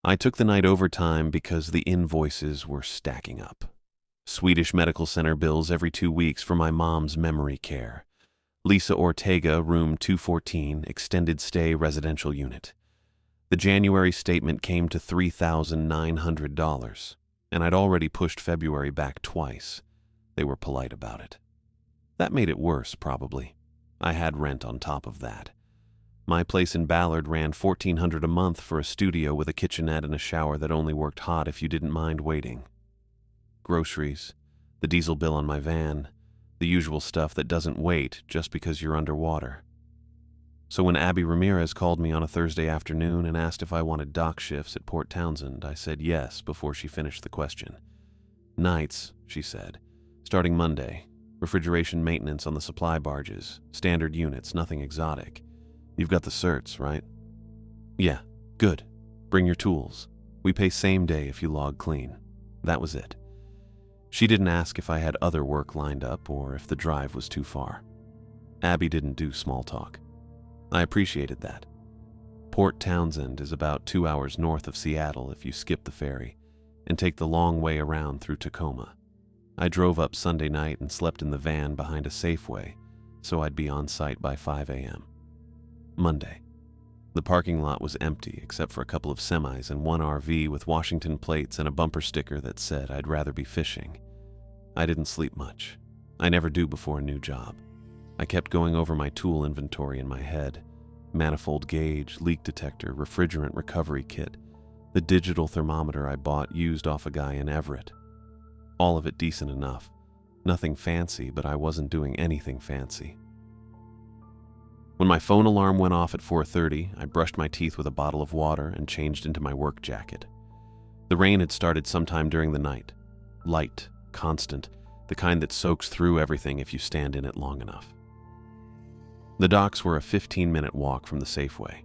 I took the night overtime because the invoices were stacking up. Swedish Medical Center bills every 2 weeks for my mom's memory care. Lisa Ortega, room 214, extended stay residential unit. The January statement came to $3,900, and I'd already pushed February back twice. They were polite about it. That made it worse, probably. I had rent on top of that. My place in Ballard ran $1,400 a month for a studio with a kitchenette and a shower that only worked hot if you didn't mind waiting. Groceries, the diesel bill on my van, the usual stuff that doesn't wait just because you're underwater. So when Abby Ramirez called me on a Thursday afternoon and asked if I wanted dock shifts at Port Townsend, I said yes before she finished the question. Nights, she said, starting Monday. Refrigeration maintenance on the supply barges, standard units, nothing exotic. You've got the certs, right? Yeah, good. Bring your tools. We pay same day if you log clean. That was it. She didn't ask if I had other work lined up or if the drive was too far. Abby didn't do small talk. I appreciated that. Port Townsend is about 2 hours north of Seattle if you skip the ferry and take the long way around through Tacoma. I drove up Sunday night and slept in the van behind a Safeway, so I'd be on site by 5 a.m. Monday. The parking lot was empty except for a couple of semis and one RV with Washington plates and a bumper sticker that said I'd rather be fishing. I didn't sleep much. I never do before a new job. I kept going over my tool inventory in my head. Manifold gauge, leak detector, refrigerant recovery kit, the digital thermometer I bought used off a guy in Everett. All of it decent enough. Nothing fancy, but I wasn't doing anything fancy. When my phone alarm went off at 4:30, I brushed my teeth with a bottle of water and changed into my work jacket. The rain had started sometime during the night. Light, constant, the kind that soaks through everything if you stand in it long enough. The docks were a 15-minute walk from the Safeway.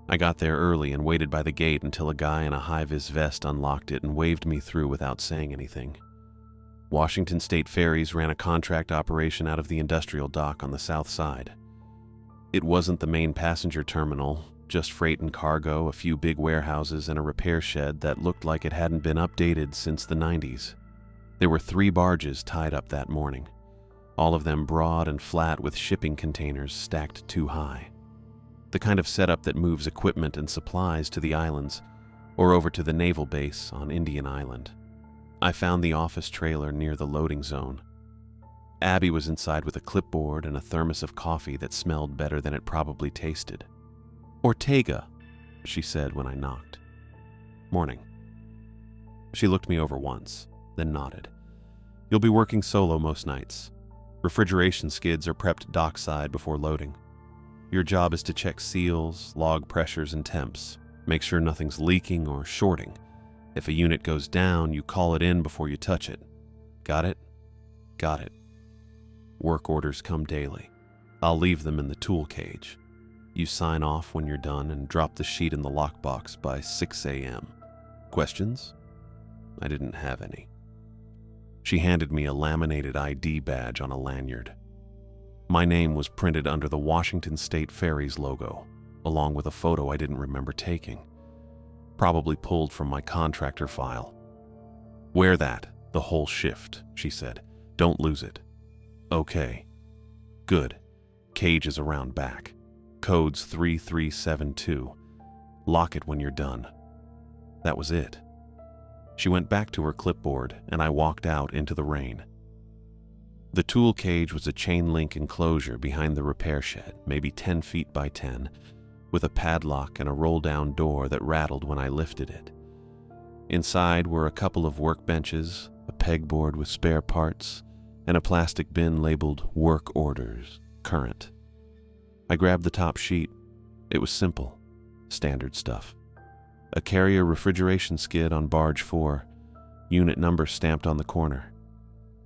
I got there early and waited by the gate until a guy in a high-vis vest unlocked it and waved me through without saying anything. Washington State Ferries ran a contract operation out of the industrial dock on the south side. It wasn't the main passenger terminal, just freight and cargo, a few big warehouses, and a repair shed that looked like it hadn't been updated since the 90s. There were 3 barges tied up that morning, all of them broad and flat with shipping containers stacked too high. The kind of setup that moves equipment and supplies to the islands or over to the naval base on Indian Island. I found the office trailer near the loading zone. Abby was inside with a clipboard and a thermos of coffee that smelled better than it probably tasted. "Ortega," she said when I knocked. "Morning." She looked me over once, then nodded. "You'll be working solo most nights. Refrigeration skids are prepped dockside before loading. Your job is to check seals, log pressures and temps, make sure nothing's leaking or shorting. If a unit goes down, you call it in before you touch it. Got it?" "Got it." "Work orders come daily. I'll leave them in the tool cage. You sign off when you're done and drop the sheet in the lockbox by 6 a.m. Questions?" I didn't have any. She handed me a laminated ID badge on a lanyard. My name was printed under the Washington State Ferries logo, along with a photo I didn't remember taking, probably pulled from my contractor file. "Wear that, the whole shift," she said. "Don't lose it." "Okay." "Good. Cage is around back. Code's 3372. Lock it when you're done." That was it. She went back to her clipboard, and I walked out into the rain. The tool cage was a chain-link enclosure behind the repair shed, maybe 10 feet by 10, with a padlock and a roll-down door that rattled when I lifted it. Inside were a couple of workbenches, a pegboard with spare parts, and a plastic bin labeled "Work Orders, Current." I grabbed the top sheet. It was simple, standard stuff. A carrier refrigeration skid on barge 4, unit number stamped on the corner.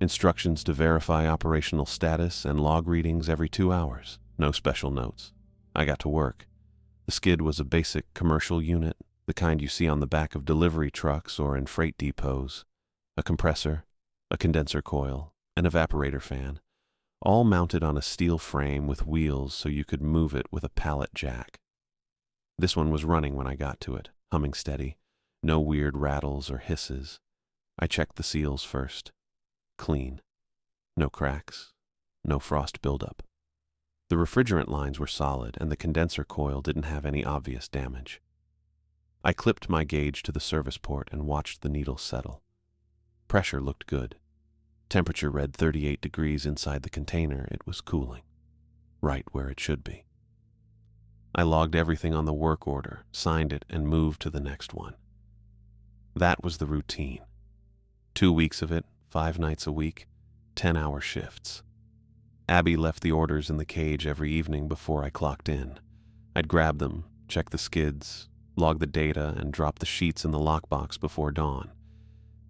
Instructions to verify operational status and log readings every 2 hours. No special notes. I got to work. The skid was a basic commercial unit, the kind you see on the back of delivery trucks or in freight depots. A compressor, a condenser coil, an evaporator fan, all mounted on a steel frame with wheels so you could move it with a pallet jack. This one was running when I got to it, humming steady. No weird rattles or hisses. I checked the seals first. Clean. No cracks. No frost buildup. The refrigerant lines were solid, and the condenser coil didn't have any obvious damage. I clipped my gauge to the service port and watched the needle settle. Pressure looked good. Temperature read 38 degrees inside the container. It was cooling. Right where it should be. I logged everything on the work order, signed it, and moved to the next one. That was the routine. 2 weeks of it, 5 nights a week, 10-hour shifts. Abby left the orders in the cage every evening before I clocked in. I'd grab them, check the skids, log the data, and drop the sheets in the lockbox before dawn.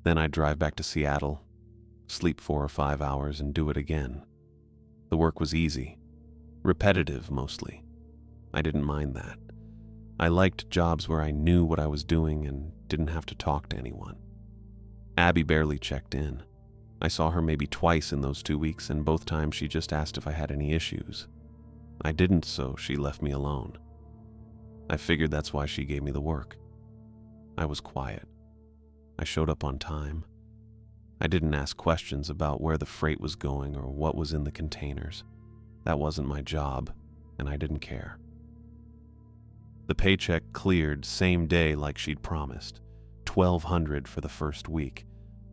Then I'd drive back to Seattle, sleep 4 or 5 hours, and do it again. The work was easy. Repetitive, mostly. I didn't mind that. I liked jobs where I knew what I was doing and didn't have to talk to anyone. Abby barely checked in. I saw her maybe twice in those 2 weeks, and both times she just asked if I had any issues. I didn't, so she left me alone. I figured that's why she gave me the work. I was quiet. I showed up on time. I didn't ask questions about where the freight was going or what was in the containers. That wasn't my job, and I didn't care. The paycheck cleared same day like she'd promised, $1,200 for the first week.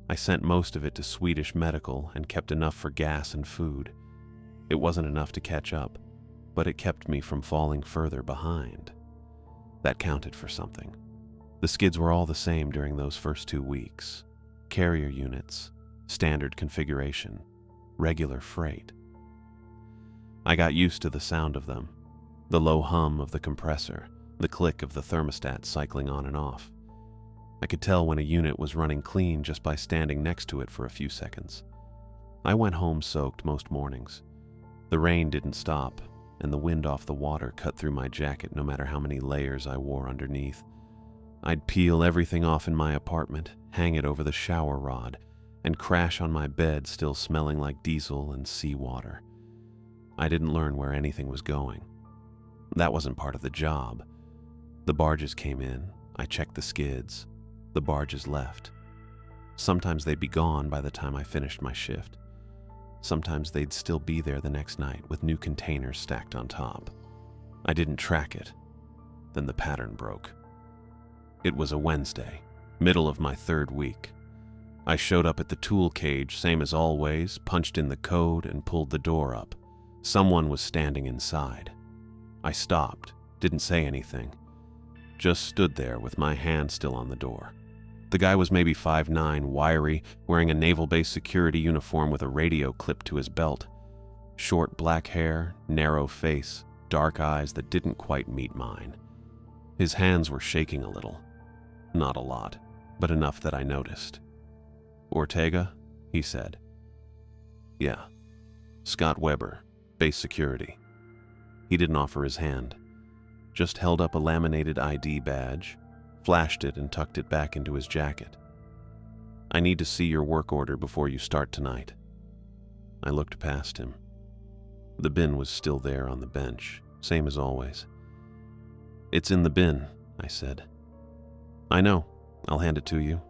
I sent most of it to Swedish Medical and kept enough for gas and food. It wasn't enough to catch up, but it kept me from falling further behind. That counted for something. The skids were all the same during those first 2 weeks. Carrier units, standard configuration, regular freight. I got used to the sound of them, the low hum of the compressor, the click of the thermostat cycling on and off. I could tell when a unit was running clean just by standing next to it for a few seconds. I went home soaked most mornings. The rain didn't stop, and the wind off the water cut through my jacket no matter how many layers I wore underneath. I'd peel everything off in my apartment, hang it over the shower rod, and crash on my bed still smelling like diesel and seawater. I didn't learn where anything was going. That wasn't part of the job. The barges came in, I checked the skids. The barges left. Sometimes they'd be gone by the time I finished my shift. Sometimes they'd still be there the next night with new containers stacked on top. I didn't track it. Then the pattern broke. It was a Wednesday, middle of my 3rd week. I showed up at the tool cage, same as always, punched in the code, and pulled the door up. Someone was standing inside. I stopped, didn't say anything. Just stood there with my hand still on the door. The guy was maybe 5'9", wiry, wearing a naval-based security uniform with a radio clipped to his belt. Short black hair, narrow face, dark eyes that didn't quite meet mine. His hands were shaking a little. Not a lot, but enough that I noticed. "Ortega?" he said. "Yeah. Scott Weber, base security." He didn't offer his hand. Just held up a laminated ID badge, flashed it and tucked it back into his jacket. "I need to see your work order before you start tonight." I looked past him. The bin was still there on the bench, same as always. "It's in the bin," I said. "I know. I'll hand it to you."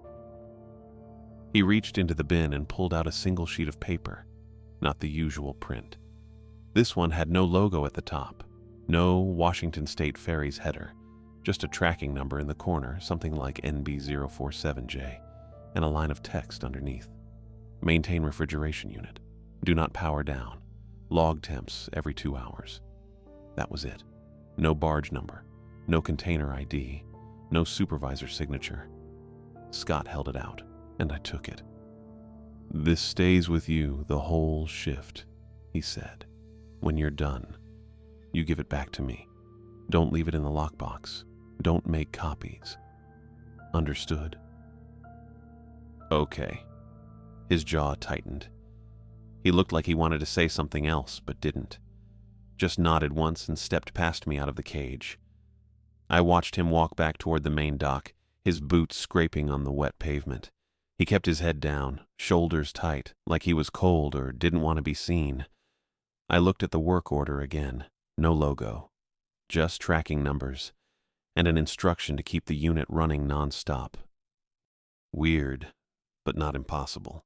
He reached into the bin and pulled out a single sheet of paper, not the usual print. This one had no logo at the top, no Washington State Ferries header, just a tracking number in the corner, something like NB047J, and a line of text underneath. "Maintain refrigeration unit. Do not power down. Log temps every 2 hours." That was it. No barge number, no container ID, no supervisor signature. Scott held it out, and I took it. "This stays with you the whole shift," he said. "When you're done, you give it back to me. Don't leave it in the lockbox. Don't make copies. Understood?" "Okay." His jaw tightened. He looked like he wanted to say something else, but didn't. Just nodded once and stepped past me out of the cage. I watched him walk back toward the main dock, his boots scraping on the wet pavement. He kept his head down, shoulders tight, like he was cold or didn't want to be seen. I looked at the work order again. No logo. Just tracking numbers. and an instruction to keep the unit running non-stop. Weird, but not impossible.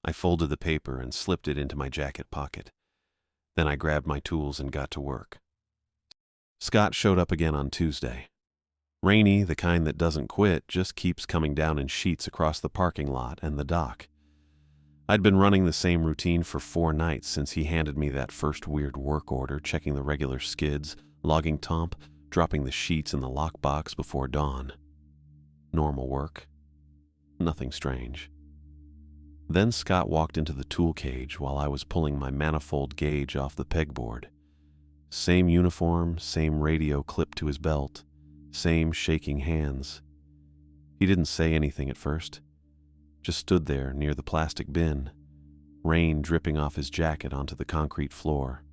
I folded the paper and slipped it into my jacket pocket. Then I grabbed my tools and got to work. Scott showed up again on Tuesday. Rainy, the kind that doesn't quit, just keeps coming down in sheets across the parking lot and the dock. I'd been running the same routine for 4 nights since he handed me that first weird work order, checking the regular skids, logging tomp, dropping the sheets in the lockbox before dawn. Normal work. Nothing strange. Then Scott walked into the tool cage while I was pulling my manifold gauge off the pegboard. Same uniform, same radio clipped to his belt, same shaking hands. He didn't say anything at first. Just stood there near the plastic bin, rain dripping off his jacket onto the concrete floor.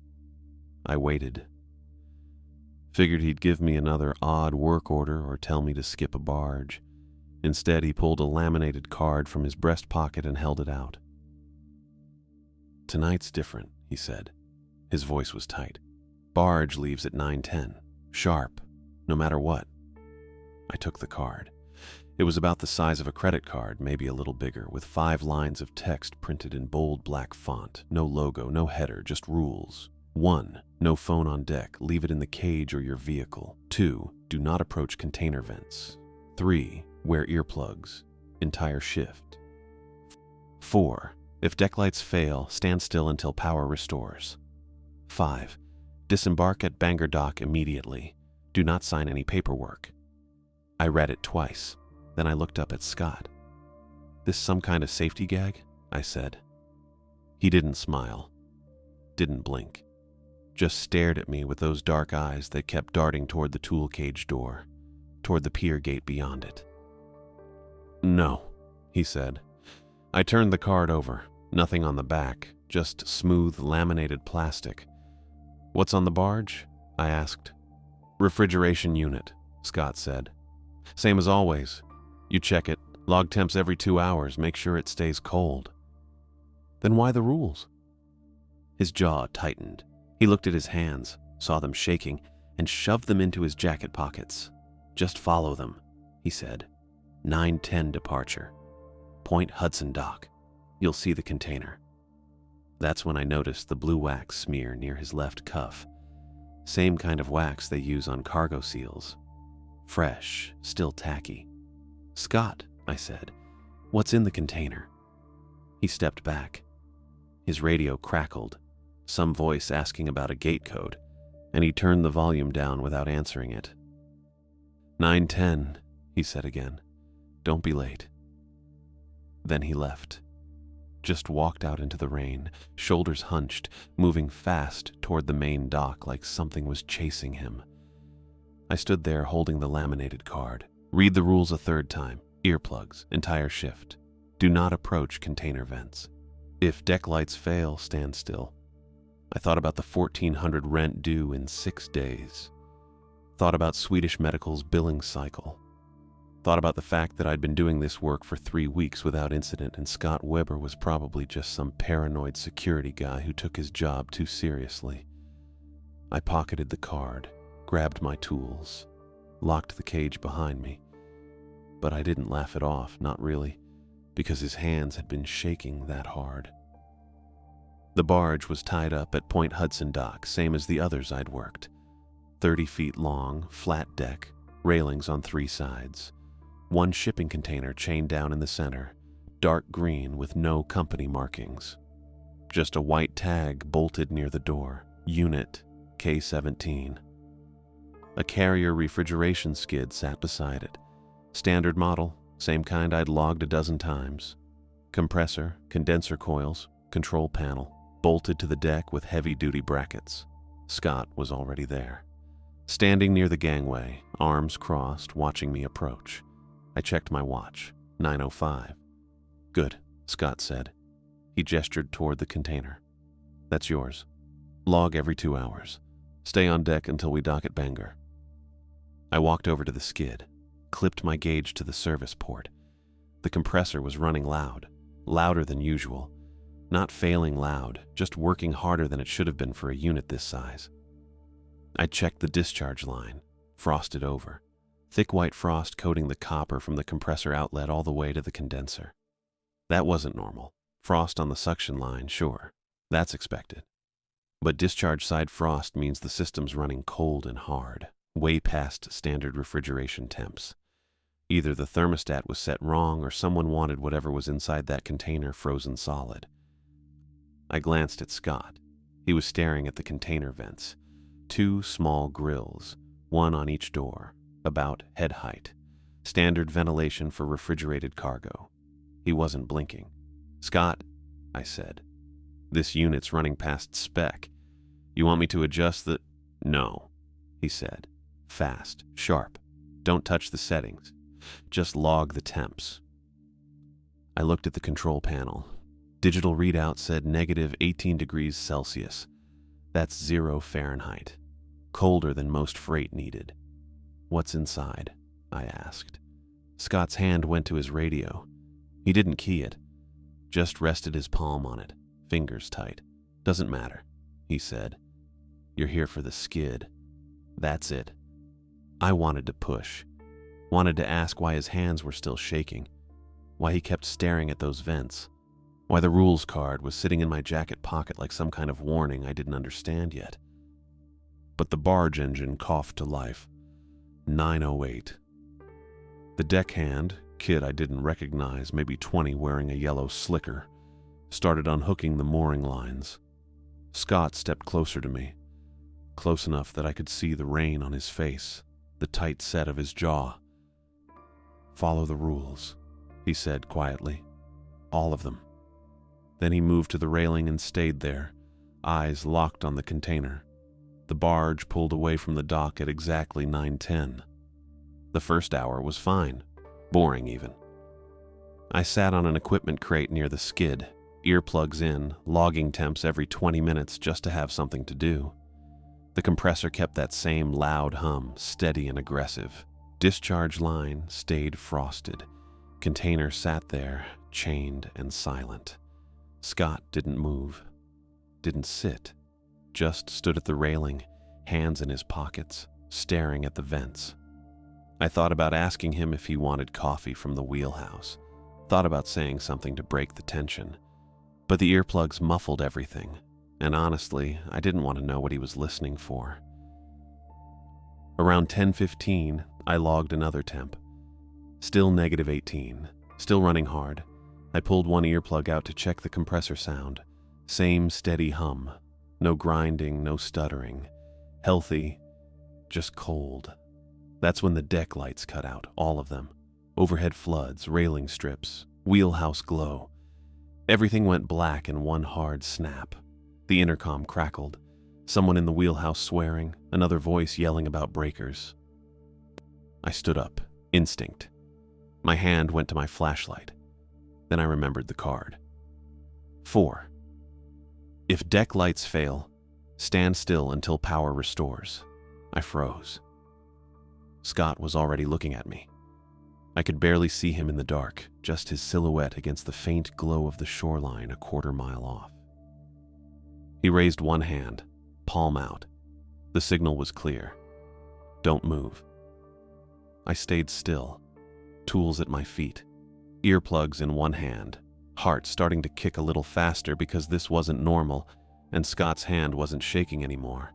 I waited. Figured he'd give me another odd work order or tell me to skip a barge. Instead, he pulled a laminated card from his breast pocket and held it out. "Tonight's different," he said. His voice was tight. "Barge leaves at 9:10. Sharp. No matter what." I took the card. It was about the size of a credit card, maybe a little bigger, with 5 lines of text printed in bold black font. No logo, no header, just rules. 1. No phone on deck. Leave it in the cage or your vehicle. 2. Do not approach container vents. 3. Wear earplugs. Entire shift. 4. If deck lights fail, stand still until power restores. 5. Disembark at Bangor Dock immediately. Do not sign any paperwork. I read it twice. Then I looked up at Scott. "This some kind of safety gag?" I said. He didn't smile. Didn't blink. Just stared at me with those dark eyes that kept darting toward the tool cage door, toward the pier gate beyond it. "No," he said. I turned the card over. Nothing on the back, just smooth laminated plastic. "What's on the barge?" I asked. "Refrigeration unit," Scott said. "Same as always. You check it, log temps every 2 hours, make sure it stays cold." "Then why the rules?" His jaw tightened. He looked at his hands, saw them shaking, and shoved them into his jacket pockets. "Just follow them," he said. 9:10 departure. Point Hudson Dock. You'll see the container." That's when I noticed the blue wax smear near his left cuff. Same kind of wax they use on cargo seals. Fresh, still tacky. "Scott," I said, "what's in the container?" He stepped back. His radio crackled, some voice asking about a gate code, and he turned the volume down without answering it. 9:10, he said again. "Don't be late." Then he left. Just walked out into the rain, shoulders hunched, moving fast toward the main dock like something was chasing him. I stood there holding the laminated card. "Read the rules a 3rd time. Earplugs, entire shift. Do not approach container vents. If deck lights fail, stand still." I thought about the $1,400 rent due in 6 days. Thought about Swedish Medical's billing cycle. Thought about the fact that I'd been doing this work for 3 weeks without incident, and Scott Weber was probably just some paranoid security guy who took his job too seriously. I pocketed the card, grabbed my tools, locked the cage behind me. But I didn't laugh it off, not really, because his hands had been shaking that hard. The barge was tied up at Point Hudson Dock, same as the others I'd worked. 30 feet long, flat deck, railings on 3 sides. 1 shipping container chained down in the center, dark green with no company markings. Just a white tag bolted near the door, Unit K-17. A carrier refrigeration skid sat beside it. Standard model, same kind I'd logged a dozen times. Compressor, condenser coils, control panel, bolted to the deck with heavy-duty brackets. Scott was already there. Standing near the gangway, arms crossed, watching me approach. I checked my watch, 9:05. "Good," Scott said. He gestured toward the container. "That's yours. Log every 2 hours. Stay on deck until we dock at Bangor." I walked over to the skid, clipped my gauge to the service port. The compressor was running loud, louder than usual. Not failing loud, just working harder than it should have been for a unit this size. I checked the discharge line, frosted over. 9:10. thick white frost coating the copper from the compressor outlet all the way to the condenser. That wasn't normal. Frost on the suction line, sure, that's expected. But discharge side frost means the system's running cold and hard, way past standard refrigeration temps. Either the thermostat was set wrong or someone wanted whatever was inside that container frozen solid. I glanced at Scott. He was staring at the container vents. 2 small grills, one on each door, about head height. Standard ventilation for refrigerated cargo. He wasn't blinking. "Scott," I said, "this unit's running past spec. You want me to adjust the—" "No," he said. Fast, sharp. "Don't touch the settings. Just log the temps." I looked at the control panel. Digital readout said negative 18 degrees Celsius. That's 0 Fahrenheit. Colder than most freight needed. "What's inside?" I asked. Scott's hand went to his radio. He didn't key it, just rested his palm on it, fingers tight. "Doesn't matter," he said. "You're here for the skid. That's it." I wanted to push. Wanted to ask why his hands were still shaking. Why he kept staring at those vents. Why the rules card was sitting in my jacket pocket like some kind of warning I didn't understand yet. But the barge engine coughed to life. 908. The deckhand, kid I didn't recognize, maybe 20, wearing a yellow slicker, started unhooking the mooring lines. Scott stepped closer to me, close enough that I could see the rain on his face, the tight set of his jaw. "Follow the rules," he said quietly. "All of them." Then he moved to the railing and stayed there, eyes locked on the container. The barge pulled away from the dock at exactly 9:10. The first hour was fine, boring even. I sat on an equipment crate near the skid, earplugs in, logging temps every 20 minutes just to have something to do. The compressor kept that same loud hum, steady and aggressive. Discharge line stayed frosted. Container sat there, chained and silent. Scott didn't move, didn't sit, just stood at the railing, hands in his pockets, staring at the vents. I thought about asking him if he wanted coffee from the wheelhouse, thought about saying something to break the tension, but the earplugs muffled everything, and honestly, I didn't want to know what he was listening for. Around 10:15, I logged another temp. Still negative 18, still running hard. I pulled one earplug out to check the compressor sound. Same steady hum. No grinding, no stuttering. Healthy, just cold. That's when the deck lights cut out, all of them. Overhead floods, railing strips, wheelhouse glow. Everything went black in one hard snap. The intercom crackled. Someone in the wheelhouse swearing, another voice yelling about breakers. I stood up, instinct. My hand went to my flashlight. Then I remembered the card. 4. If deck lights fail, stand still until power restores. I froze. Scott was already looking at me. I could barely see him in the dark, just his silhouette against the faint glow of the shoreline a quarter-mile off. He raised one hand, palm out. The signal was clear. Don't move. I stayed still, tools at my feet, earplugs in one hand, heart starting to kick a little faster because this wasn't normal, and Scott's hand wasn't shaking anymore.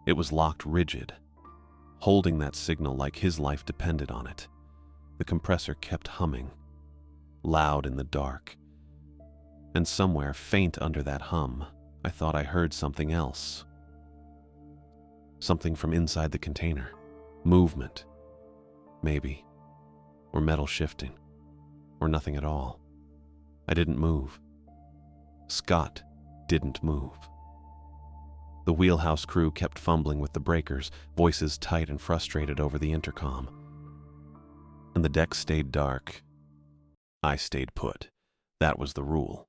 It was locked rigid, holding that signal like his life depended on it. The compressor kept humming, loud in the dark. And somewhere, faint under that hum, I thought I heard something else. Something from inside the container. Movement. Maybe. Or metal shifting. Or nothing at all. I didn't move. Scott didn't move. The wheelhouse crew kept fumbling with the breakers, voices tight and frustrated over the intercom. And the deck stayed dark. I stayed put. That was the rule.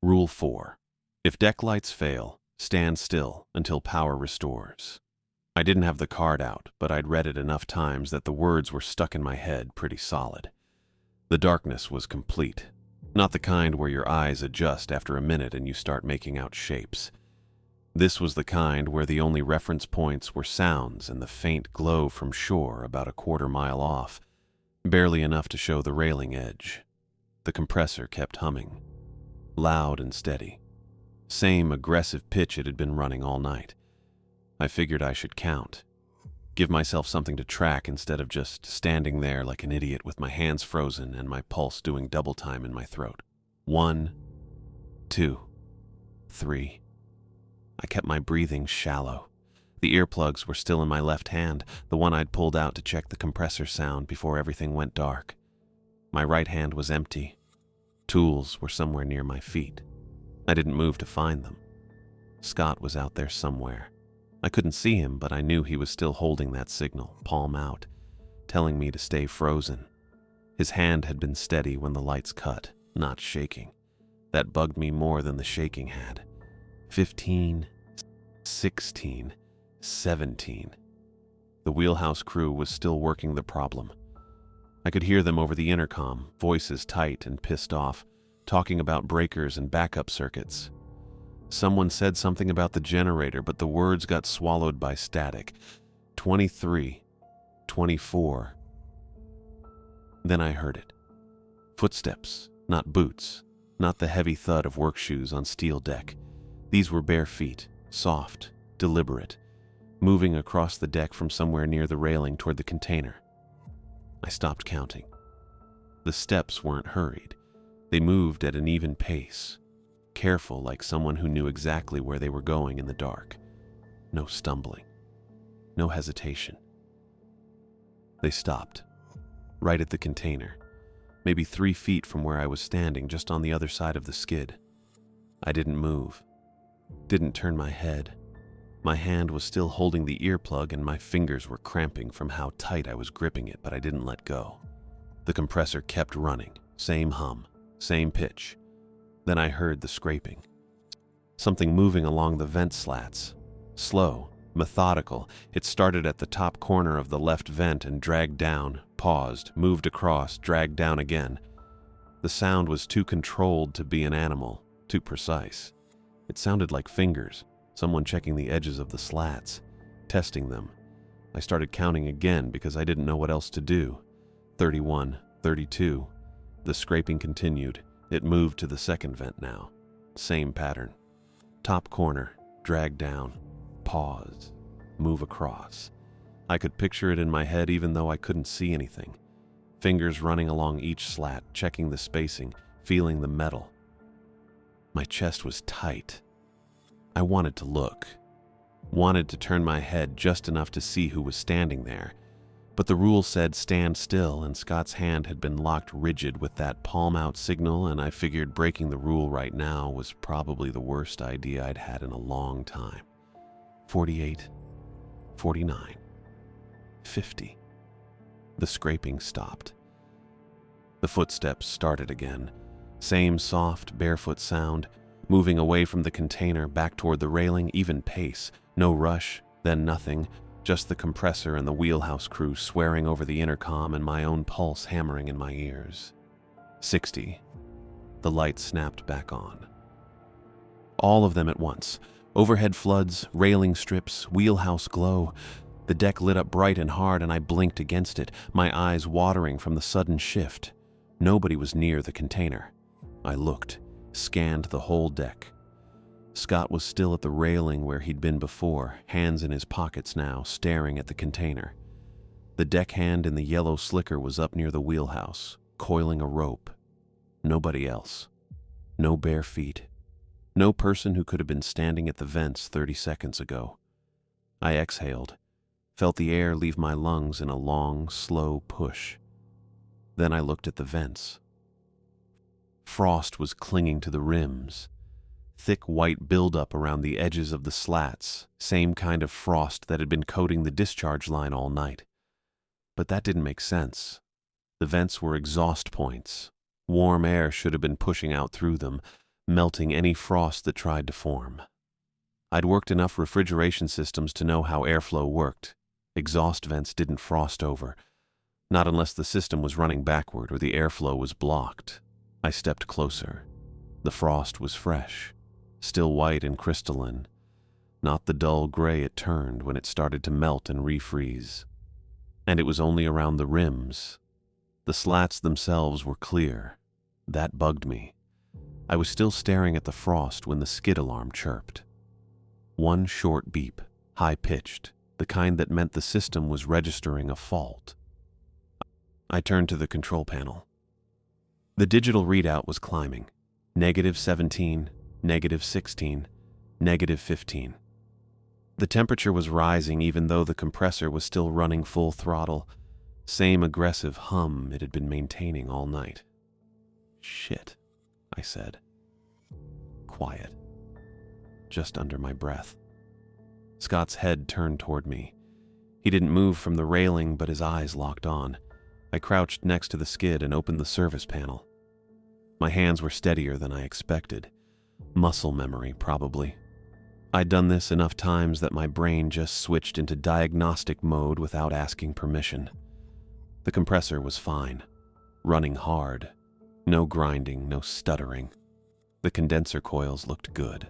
Rule 4. If deck lights fail, stand still until power restores. I didn't have the card out, but I'd read it enough times that the words were stuck in my head pretty solid. The darkness was complete. Not the kind where your eyes adjust after a minute and you start making out shapes. This was the kind where the only reference points were sounds and the faint glow from shore about a quarter-mile off, barely enough to show the railing edge. The compressor kept humming, loud and steady. Same aggressive pitch it had been running all night. I figured I should count. Give myself something to track instead of just standing there like an idiot with my hands frozen and my pulse doing double time in my throat. 1, 2, 3. I kept my breathing shallow. The earplugs were still in my left hand, the one I'd pulled out to check the compressor sound before everything went dark. My right hand was empty. Tools were somewhere near my feet. I didn't move to find them. Scott was out there somewhere. I couldn't see him, but I knew he was still holding that signal, palm out, telling me to stay frozen. His hand had been steady when the lights cut, not shaking. That bugged me more than the shaking had. 15, 16, 17. The wheelhouse crew was still working the problem. I could hear them over the intercom, voices tight and pissed off, talking about breakers and backup circuits. Someone said something about the generator, but the words got swallowed by static. 23, 24. Then I heard it. Footsteps, not boots, not the heavy thud of work shoes on steel deck. These were bare feet, soft, deliberate, moving across the deck from somewhere near the railing toward the container. I stopped counting. The steps weren't hurried. They moved at an even pace, careful like someone who knew exactly where they were going in the dark. No stumbling, no hesitation. They stopped, right at the container, maybe 3 feet from where I was standing, just on the other side of the skid. I didn't move, didn't turn my head. My hand was still holding the earplug and my fingers were cramping from how tight I was gripping it, but I didn't let go. The compressor kept running, same hum, same pitch. Then I heard the scraping. Something moving along the vent slats. Slow, methodical. It started at the top corner of the left vent and dragged down, paused, moved across, dragged down again. The sound was too controlled to be an animal, too precise. It sounded like fingers, someone checking the edges of the slats, testing them. I started counting again because I didn't know what else to do. 31, 32. The scraping continued. It moved to the second vent now. Same pattern. Top corner, drag down, pause, move across. I could picture it in my head even though I couldn't see anything. Fingers running along each slat, checking the spacing, feeling the metal. My chest was tight. I wanted to look. Wanted to turn my head just enough to see who was standing there. But the rule said stand still, and Scott's hand had been locked rigid with that palm-out signal, and I figured breaking the rule right now was probably the worst idea I'd had in a long time. 48, 49, 50. The scraping stopped. The footsteps started again. Same soft, barefoot sound, moving away from the container, back toward the railing, even pace. No rush, then nothing. Just the compressor and the wheelhouse crew swearing over the intercom and my own pulse hammering in my ears. 60. The light snapped back on. All of them at once. Overhead floods, railing strips, wheelhouse glow. The deck lit up bright and hard and I blinked against it, my eyes watering from the sudden shift. Nobody was near the container. I looked, scanned the whole deck. Scott was still at the railing where he'd been before, hands in his pockets now, staring at the container. The deckhand in the yellow slicker was up near the wheelhouse, coiling a rope. Nobody else. No bare feet. No person who could have been standing at the vents 30 seconds ago. I exhaled, felt the air leave my lungs in a long, slow push. Then I looked at the vents. Frost was clinging to the rims. Thick white buildup around the edges of the slats, same kind of frost that had been coating the discharge line all night. But that didn't make sense. The vents were exhaust points. Warm air should have been pushing out through them, melting any frost that tried to form. I'd worked enough refrigeration systems to know how airflow worked. Exhaust vents didn't frost over, not unless the system was running backward or the airflow was blocked. I stepped closer. The frost was fresh. Still white and crystalline. not the dull gray it turned when it started to melt and refreeze. And it was only around the rims. The slats themselves were clear. That bugged me. I was still staring at the frost when the skid alarm chirped. One short beep, high-pitched, the kind that meant the system was registering a fault. I turned to the control panel. The digital readout was climbing. -17, -16, -15. The temperature was rising even though the compressor was still running full throttle. Same aggressive hum it had been maintaining all night. "Shit," I said. Quiet. Just under my breath. Scott's head turned toward me. He didn't move from the railing, but his eyes locked on. I crouched next to the skid and opened the service panel. My hands were steadier than I expected. Muscle memory, probably. I'd done this enough times that my brain just switched into diagnostic mode without asking permission. The compressor was fine. Running hard. No grinding, no stuttering. The condenser coils looked good.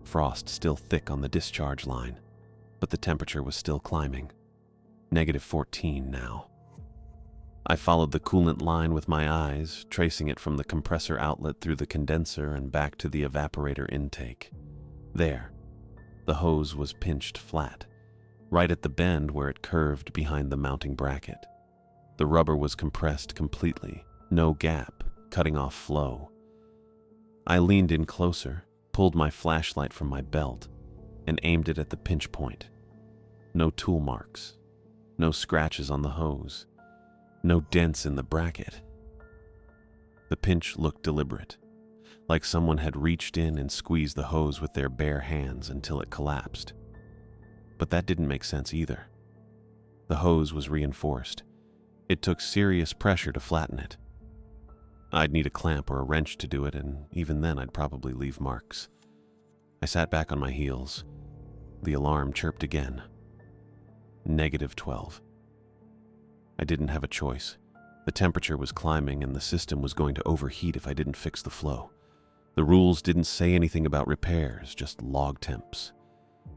Frost still thick on the discharge line. But the temperature was still climbing. -14 now. I followed the coolant line with my eyes, tracing it from the compressor outlet through the condenser and back to the evaporator intake. There. The hose was pinched flat, right at the bend where it curved behind the mounting bracket. The rubber was compressed completely, no gap, cutting off flow. I leaned in closer, pulled my flashlight from my belt, and aimed it at the pinch point. No tool marks, no scratches on the hose, no dents in the bracket. The pinch looked deliberate, like someone had reached in and squeezed the hose with their bare hands until it collapsed. But that didn't make sense either. The hose was reinforced. It took serious pressure to flatten it. I'd need a clamp or a wrench to do it, and even then I'd probably leave marks. I sat back on my heels. The alarm chirped again. -12. I didn't have a choice. The temperature was climbing and the system was going to overheat if I didn't fix the flow. The rules didn't say anything about repairs, just log temps.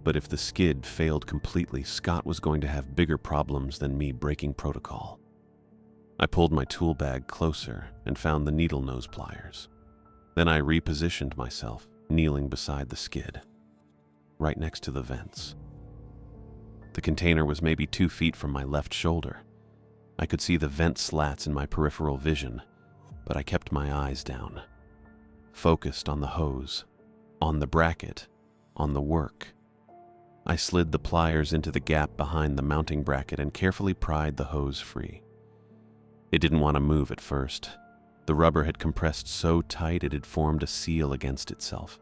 But if the skid failed completely, Scott was going to have bigger problems than me breaking protocol. I pulled my tool bag closer and found the needle nose pliers. Then I repositioned myself, kneeling beside the skid, right next to the vents. The container was maybe 2 feet from my left shoulder. I could see the vent slats in my peripheral vision, but I kept my eyes down. Focused on the hose, on the bracket, on the work. I slid the pliers into the gap behind the mounting bracket and carefully pried the hose free. It didn't want to move at first. The rubber had compressed so tight it had formed a seal against itself.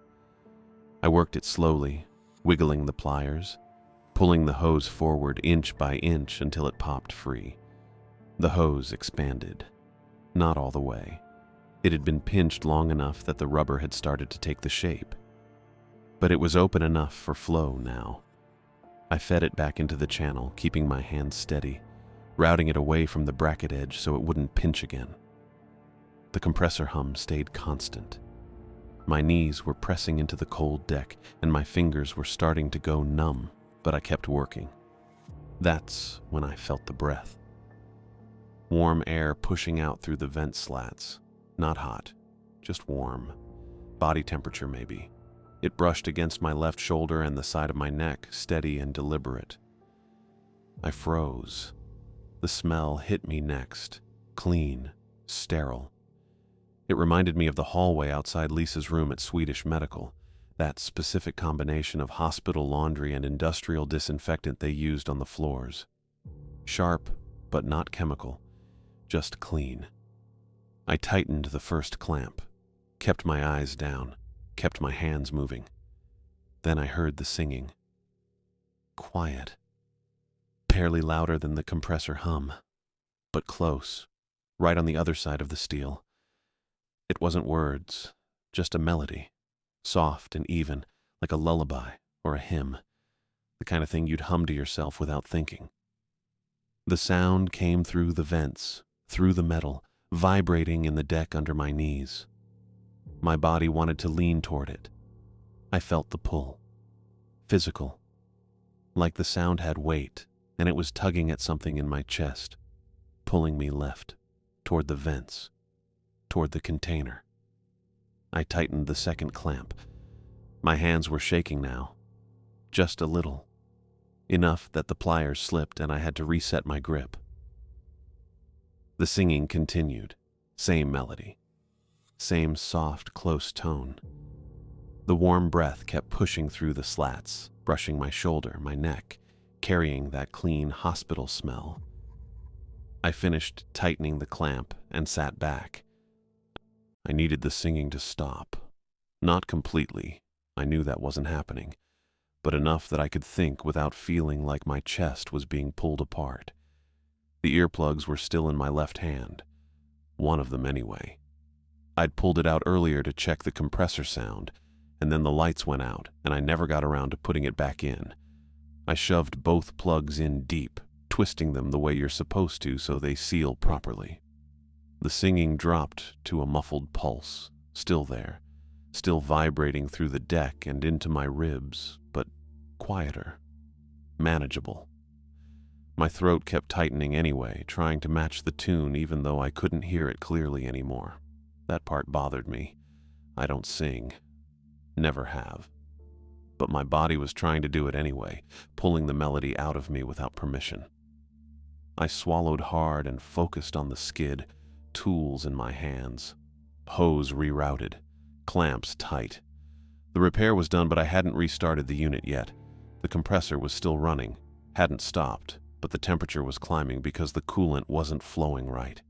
I worked it slowly, wiggling the pliers, pulling the hose forward inch by inch until it popped free. The hose expanded. Not all the way. It had been pinched long enough that the rubber had started to take the shape. But it was open enough for flow now. I fed it back into the channel, keeping my hands steady, routing it away from the bracket edge so it wouldn't pinch again. The compressor hum stayed constant. My knees were pressing into the cold deck, and my fingers were starting to go numb, but I kept working. That's when I felt the breath. Warm air pushing out through the vent slats. Not hot, just warm. Body temperature, maybe. It brushed against my left shoulder and the side of my neck, steady and deliberate. I froze. The smell hit me next. Clean, sterile. It reminded me of the hallway outside Lisa's room at Swedish Medical, that specific combination of hospital laundry and industrial disinfectant they used on the floors. Sharp, but not chemical. Just clean. I tightened the first clamp, kept my eyes down, kept my hands moving. Then I heard the singing. Quiet. Barely louder than the compressor hum, but close, right on the other side of the steel. It wasn't words, just a melody, soft and even, like a lullaby or a hymn, the kind of thing you'd hum to yourself without thinking. The sound came through the vents, through the metal, vibrating in the deck under my knees. My body wanted to lean toward it. I felt the pull. physical, like the sound had weight and it was tugging at something in my chest, pulling me left, toward the vents, toward the container. I tightened the second clamp. My hands were shaking now, just a little, enough that the pliers slipped and I had to reset my grip. The singing continued, same melody, same soft, close tone. The warm breath kept pushing through the slats, brushing my shoulder, my neck, carrying that clean hospital smell. I finished tightening the clamp and sat back. I needed the singing to stop. Not completely, I knew that wasn't happening, but enough that I could think without feeling like my chest was being pulled apart. The earplugs were still in my left hand, one of them anyway. I'd pulled it out earlier to check the compressor sound, and then the lights went out, and I never got around to putting it back in. I shoved both plugs in deep, twisting them the way you're supposed to so they seal properly. The singing dropped to a muffled pulse, still there, still vibrating through the deck and into my ribs, but quieter, manageable. My throat kept tightening anyway, trying to match the tune even though I couldn't hear it clearly anymore. That part bothered me. I don't sing. Never have. But my body was trying to do it anyway, pulling the melody out of me without permission. I swallowed hard and focused on the skid, tools in my hands. Hose rerouted, clamps tight. The repair was done, but I hadn't restarted the unit yet. The compressor was still running, hadn't stopped, but the temperature was climbing because the coolant wasn't flowing right.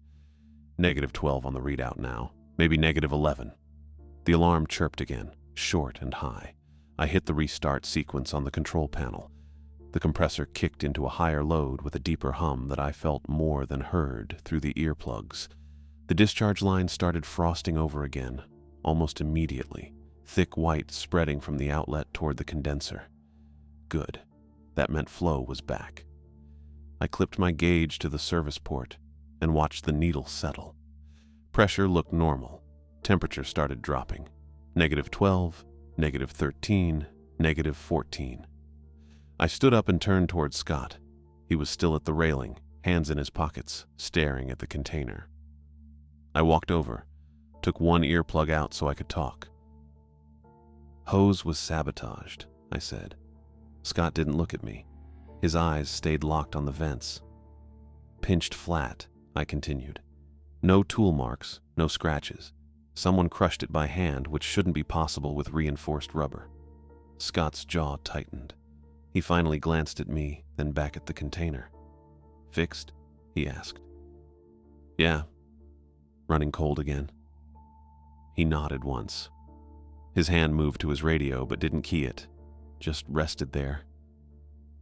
-12 on the readout now, maybe -11. The alarm chirped again, short and high. I hit the restart sequence on the control panel. The compressor kicked into a higher load with a deeper hum that I felt more than heard through the earplugs. The discharge line started frosting over again, almost immediately, thick white spreading from the outlet toward the condenser. Good. That meant flow was back. I clipped my gauge to the service port and watched the needle settle. Pressure looked normal. Temperature started dropping. -12, -13, -14. I stood up and turned toward Scott. He was still at the railing, hands in his pockets, staring at the container. I walked over, took one earplug out so I could talk. "Hose was sabotaged," I said. Scott didn't look at me. His eyes stayed locked on the vents. "Pinched flat," I continued. "No tool marks, no scratches. Someone crushed it by hand, which shouldn't be possible with reinforced rubber." Scott's jaw tightened. He finally glanced at me, then back at the container. "Fixed?" he asked. "Yeah. Running cold again." He nodded once. His hand moved to his radio but didn't key it, just rested there.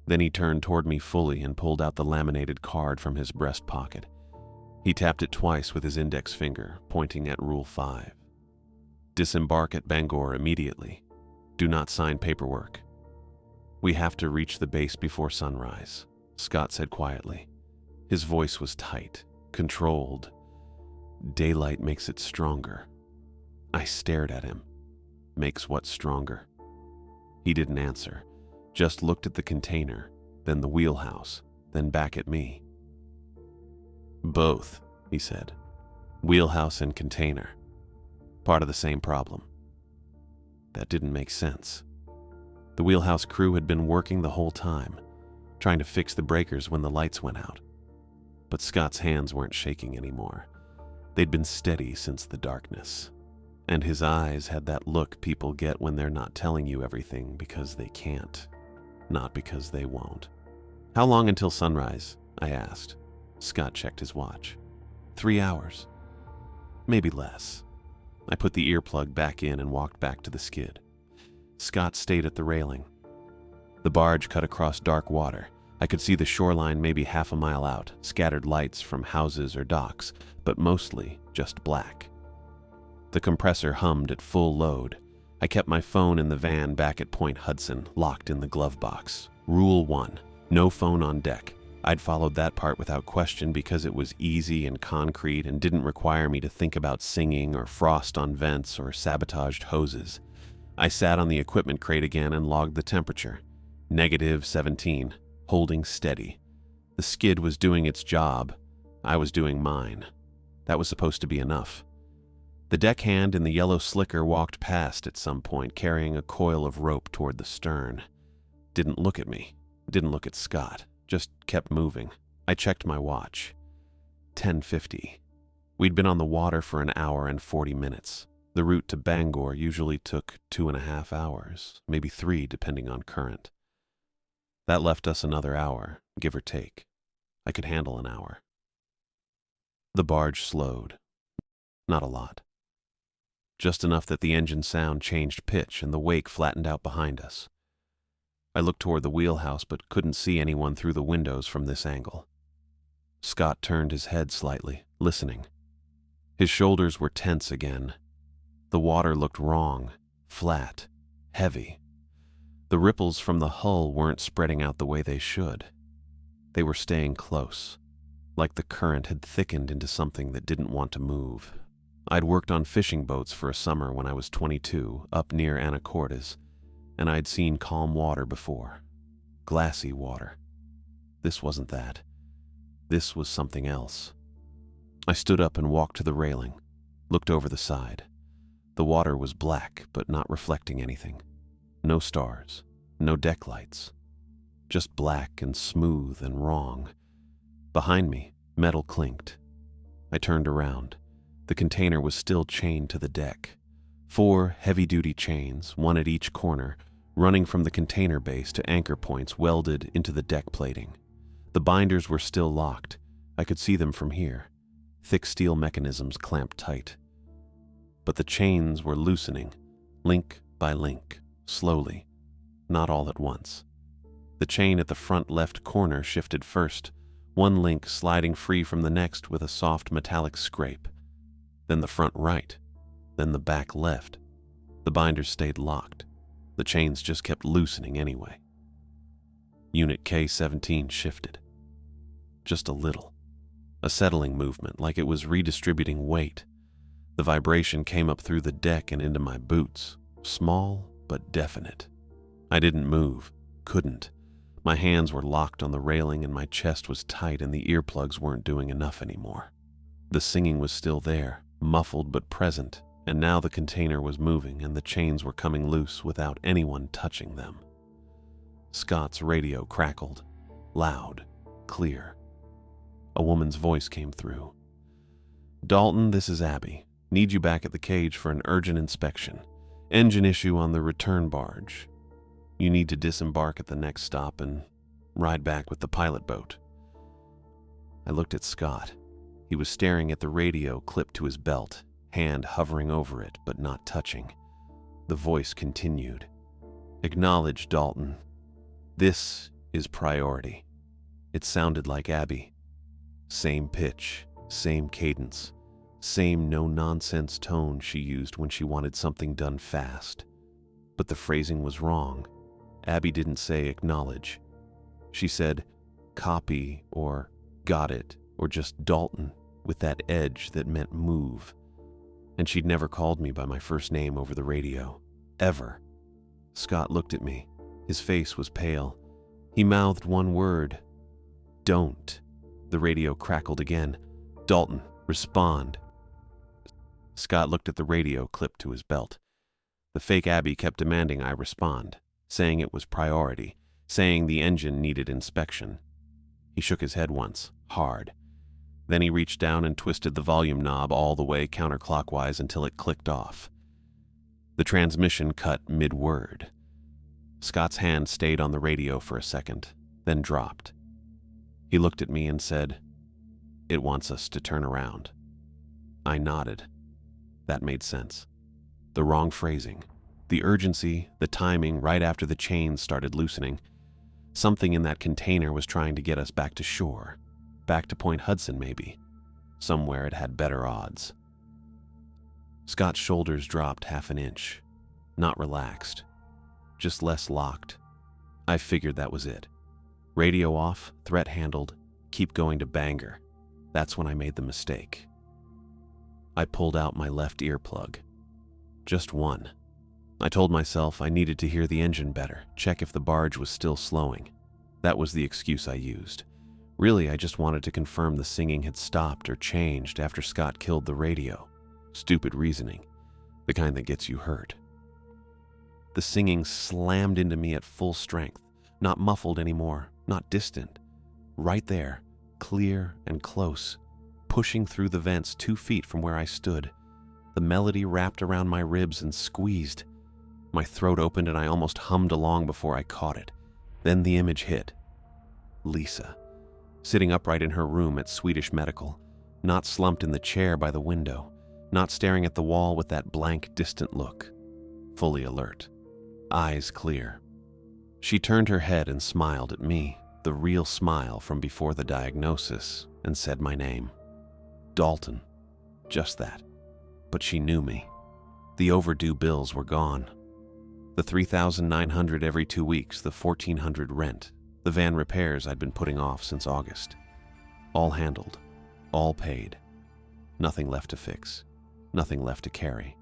Then he turned toward me fully and pulled out the laminated card from his breast pocket. He tapped it twice with his index finger, pointing at Rule 5. "Disembark at Bangor immediately. Do not sign paperwork. We have to reach the base before sunrise," Scott said quietly. His voice was tight, controlled. "Daylight makes it stronger." I stared at him. "Makes what stronger?" He didn't answer, just looked at the container, then the wheelhouse, then back at me. "Both," he said. "Wheelhouse and container. Part of the same problem." That didn't make sense. The wheelhouse crew had been working the whole time, trying to fix the breakers when the lights went out. But Scott's hands weren't shaking anymore. They'd been steady since the darkness. And his eyes had that look people get when they're not telling you everything because they can't, not because they won't. "How long until sunrise?" I asked. Scott checked his watch. 3 hours. Maybe less. I put the earplug back in and walked back to the skid. Scott stayed at the railing. The barge cut across dark water. I could see the shoreline maybe half a mile out, scattered lights from houses or docks, but mostly just black. The compressor hummed at full load. I kept my phone in the van back at Point Hudson, locked in the glove box. Rule 1, no phone on deck. I'd followed that part without question because it was easy and concrete and didn't require me to think about singing or frost on vents or sabotaged hoses. I sat on the equipment crate again and logged the temperature. -17, holding steady. The skid was doing its job. I was doing mine. That was supposed to be enough. The deckhand in the yellow slicker walked past at some point, carrying a coil of rope toward the stern. Didn't look at me. Didn't look at Scott. Just kept moving. I checked my watch. 10:50. We'd been on the water for an hour and 40 minutes. The route to Bangor usually took 2.5 hours, maybe 3 depending on current. That left us another hour, give or take. I could handle an hour. The barge slowed. Not a lot. Just enough that the engine sound changed pitch and the wake flattened out behind us. I looked toward the wheelhouse but couldn't see anyone through the windows from this angle. Scott turned his head slightly, listening. His shoulders were tense again. The water looked wrong, flat, heavy. The ripples from the hull weren't spreading out the way they should. They were staying close, like the current had thickened into something that didn't want to move. I'd worked on fishing boats for a summer when I was 22, up near Anacortes, and I'd seen calm water before. Glassy water. This wasn't that. This was something else. I stood up and walked to the railing, looked over the side. The water was black, but not reflecting anything. No stars, no deck lights. Just black and smooth and wrong. Behind me, metal clinked. I turned around. The container was still chained to the deck. 4 heavy-duty chains, one at each corner, running from the container base to anchor points welded into the deck plating. The binders were still locked. I could see them from here. Thick steel mechanisms clamped tight. But the chains were loosening, link by link, slowly, not all at once. The chain at the front left corner shifted first, one link sliding free from the next with a soft metallic scrape. Then the front right, then the back left. The binders stayed locked. The chains just kept loosening anyway. Unit K-17 shifted. Just a little. A settling movement, like it was redistributing weight. The vibration came up through the deck and into my boots, small but definite. I didn't move, couldn't. My hands were locked on the railing and my chest was tight and the earplugs weren't doing enough anymore. The singing was still there, muffled but present, and now the container was moving and the chains were coming loose without anyone touching them. Scott's radio crackled, loud, clear. A woman's voice came through. "Dalton, this is Abby. Need you back at the cage for an urgent inspection. Engine issue on the return barge. You need to disembark at the next stop and ride back with the pilot boat." I looked at Scott. He was staring at the radio clipped to his belt, hand hovering over it but not touching. The voice continued. "Acknowledge, Dalton. This is priority." It sounded like Abby. Same pitch, same cadence, same no-nonsense tone she used when she wanted something done fast. But the phrasing was wrong. Abby didn't say acknowledge. She said copy or got it or just Dalton with that edge that meant move. And she'd never called me by my first name over the radio. Ever. Scott looked at me. His face was pale. He mouthed one word. "Don't." The radio crackled again. "Dalton, respond." Scott looked at the radio clipped to his belt. The fake Abby kept demanding I respond, saying it was priority, saying the engine needed inspection. He shook his head once, hard. Then he reached down and twisted the volume knob all the way counterclockwise until it clicked off. The transmission cut mid-word. Scott's hand stayed on the radio for a second, then dropped. He looked at me and said, "It wants us to turn around." I nodded. That made sense. The wrong phrasing, the urgency, the timing right after the chains started loosening. Something in that container was trying to get us back to shore, back to Point Hudson maybe. Somewhere it had better odds. Scott's shoulders dropped half an inch. Not relaxed, just less locked. I figured that was it. Radio off, threat handled, keep going to Bangor. That's when I made the mistake. I pulled out my left earplug. Just one. I told myself I needed to hear the engine better, check if the barge was still slowing. That was the excuse I used. Really, I just wanted to confirm the singing had stopped or changed after Scott killed the radio. Stupid reasoning, the kind that gets you hurt. The singing slammed into me at full strength, not muffled anymore, not distant. Right there, clear and close, pushing through the vents 2 feet from where I stood. The melody wrapped around my ribs and squeezed. My throat opened and I almost hummed along before I caught it. Then the image hit. Lisa, sitting upright in her room at Swedish Medical, not slumped in the chair by the window, not staring at the wall with that blank, distant look. Fully alert, eyes clear. She turned her head and smiled at me, the real smile from before the diagnosis, and said my name. Dalton. Just that. But she knew me. The overdue bills were gone. The $3,900 every 2 weeks, the $1,400 rent, the van repairs I'd been putting off since August. All handled, all paid. Nothing left to fix, nothing left to carry.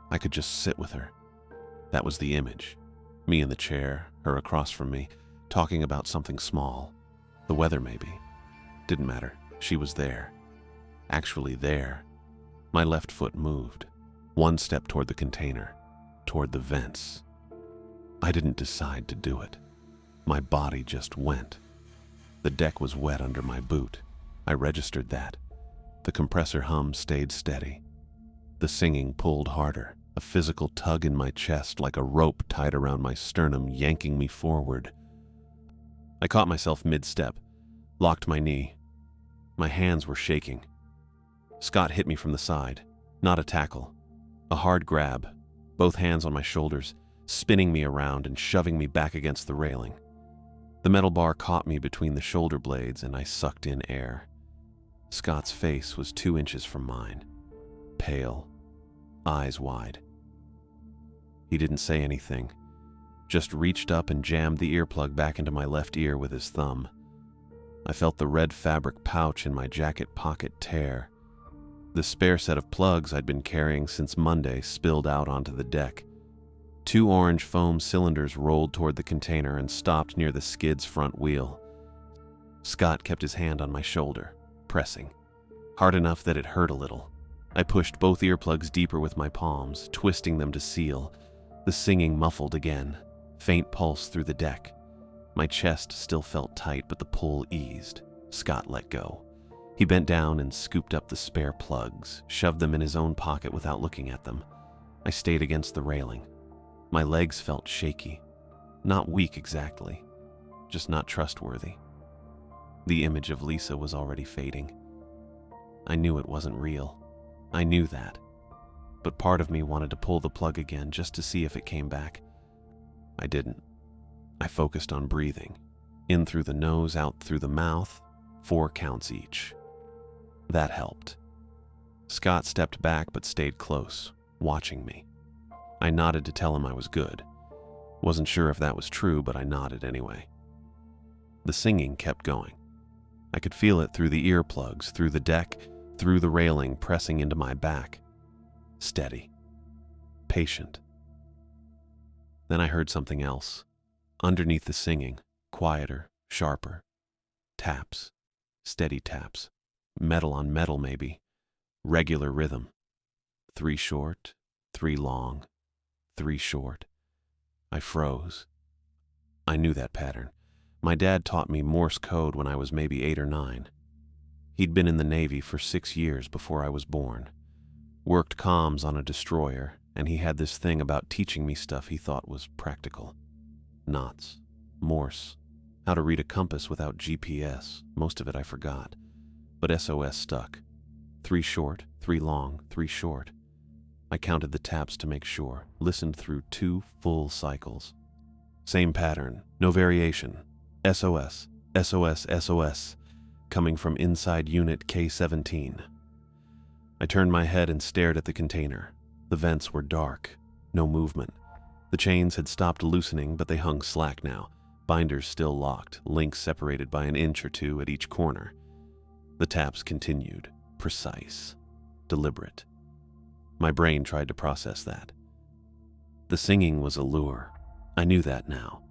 I could just sit with her. That was the image. Me in the chair, her across from me, talking about something small. The weather maybe. Didn't matter. She was there. Actually there. My left foot moved. 1 step toward the container. Toward the vents. I didn't decide to do it. My body just went. The deck was wet under my boot. I registered that. The compressor hum stayed steady. The singing pulled harder, a physical tug in my chest like a rope tied around my sternum, yanking me forward. I caught myself mid-step, locked my knee. My hands were shaking. Scott hit me from the side, not a tackle. A hard grab, both hands on my shoulders, spinning me around and shoving me back against the railing. The metal bar caught me between the shoulder blades and I sucked in air. Scott's face was 2 inches from mine, pale, eyes wide. He didn't say anything, just reached up and jammed the earplug back into my left ear with his thumb. I felt the red fabric pouch in my jacket pocket tear. The spare set of plugs I'd been carrying since Monday spilled out onto the deck. 2 orange foam cylinders rolled toward the container and stopped near the skid's front wheel. Scott kept his hand on my shoulder, pressing, hard enough that it hurt a little. I pushed both earplugs deeper with my palms, twisting them to seal. The singing muffled again, faint pulse through the deck. My chest still felt tight, but the pull eased. Scott let go. He bent down and scooped up the spare plugs, shoved them in his own pocket without looking at them. I stayed against the railing. My legs felt shaky. Not weak exactly, just not trustworthy. The image of Lisa was already fading. I knew it wasn't real. I knew that. But part of me wanted to pull the plug again just to see if it came back. I didn't. I focused on breathing. In through the nose, out through the mouth, 4 counts each. That helped. Scott stepped back but stayed close, watching me. I nodded to tell him I was good. Wasn't sure if that was true, but I nodded anyway. The singing kept going. I could feel it through the earplugs, through the deck, through the railing, pressing into my back. Steady. Patient. Then I heard something else. Underneath the singing, quieter, sharper. Taps. Steady taps. Metal on metal, maybe. Regular rhythm. 3 short, 3 long, 3 short. I froze. I knew that pattern. My dad taught me Morse code when I was maybe 8 or 9. He'd been in the Navy for 6 years before I was born. Worked comms on a destroyer, and he had this thing about teaching me stuff he thought was practical. Knots, Morse, how to read a compass without GPS. Most of it I forgot, but SOS stuck. 3 short, 3 long, 3 short. I counted the taps to make sure, listened through 2 full cycles. Same pattern, no variation. SOS, SOS, SOS, coming from inside unit K-17. I turned my head and stared at the container. The vents were dark, no movement. The chains had stopped loosening, but they hung slack now, binders still locked, links separated by an inch or 2 at each corner. The taps continued, precise, deliberate. My brain tried to process that. The singing was a lure. I knew that now.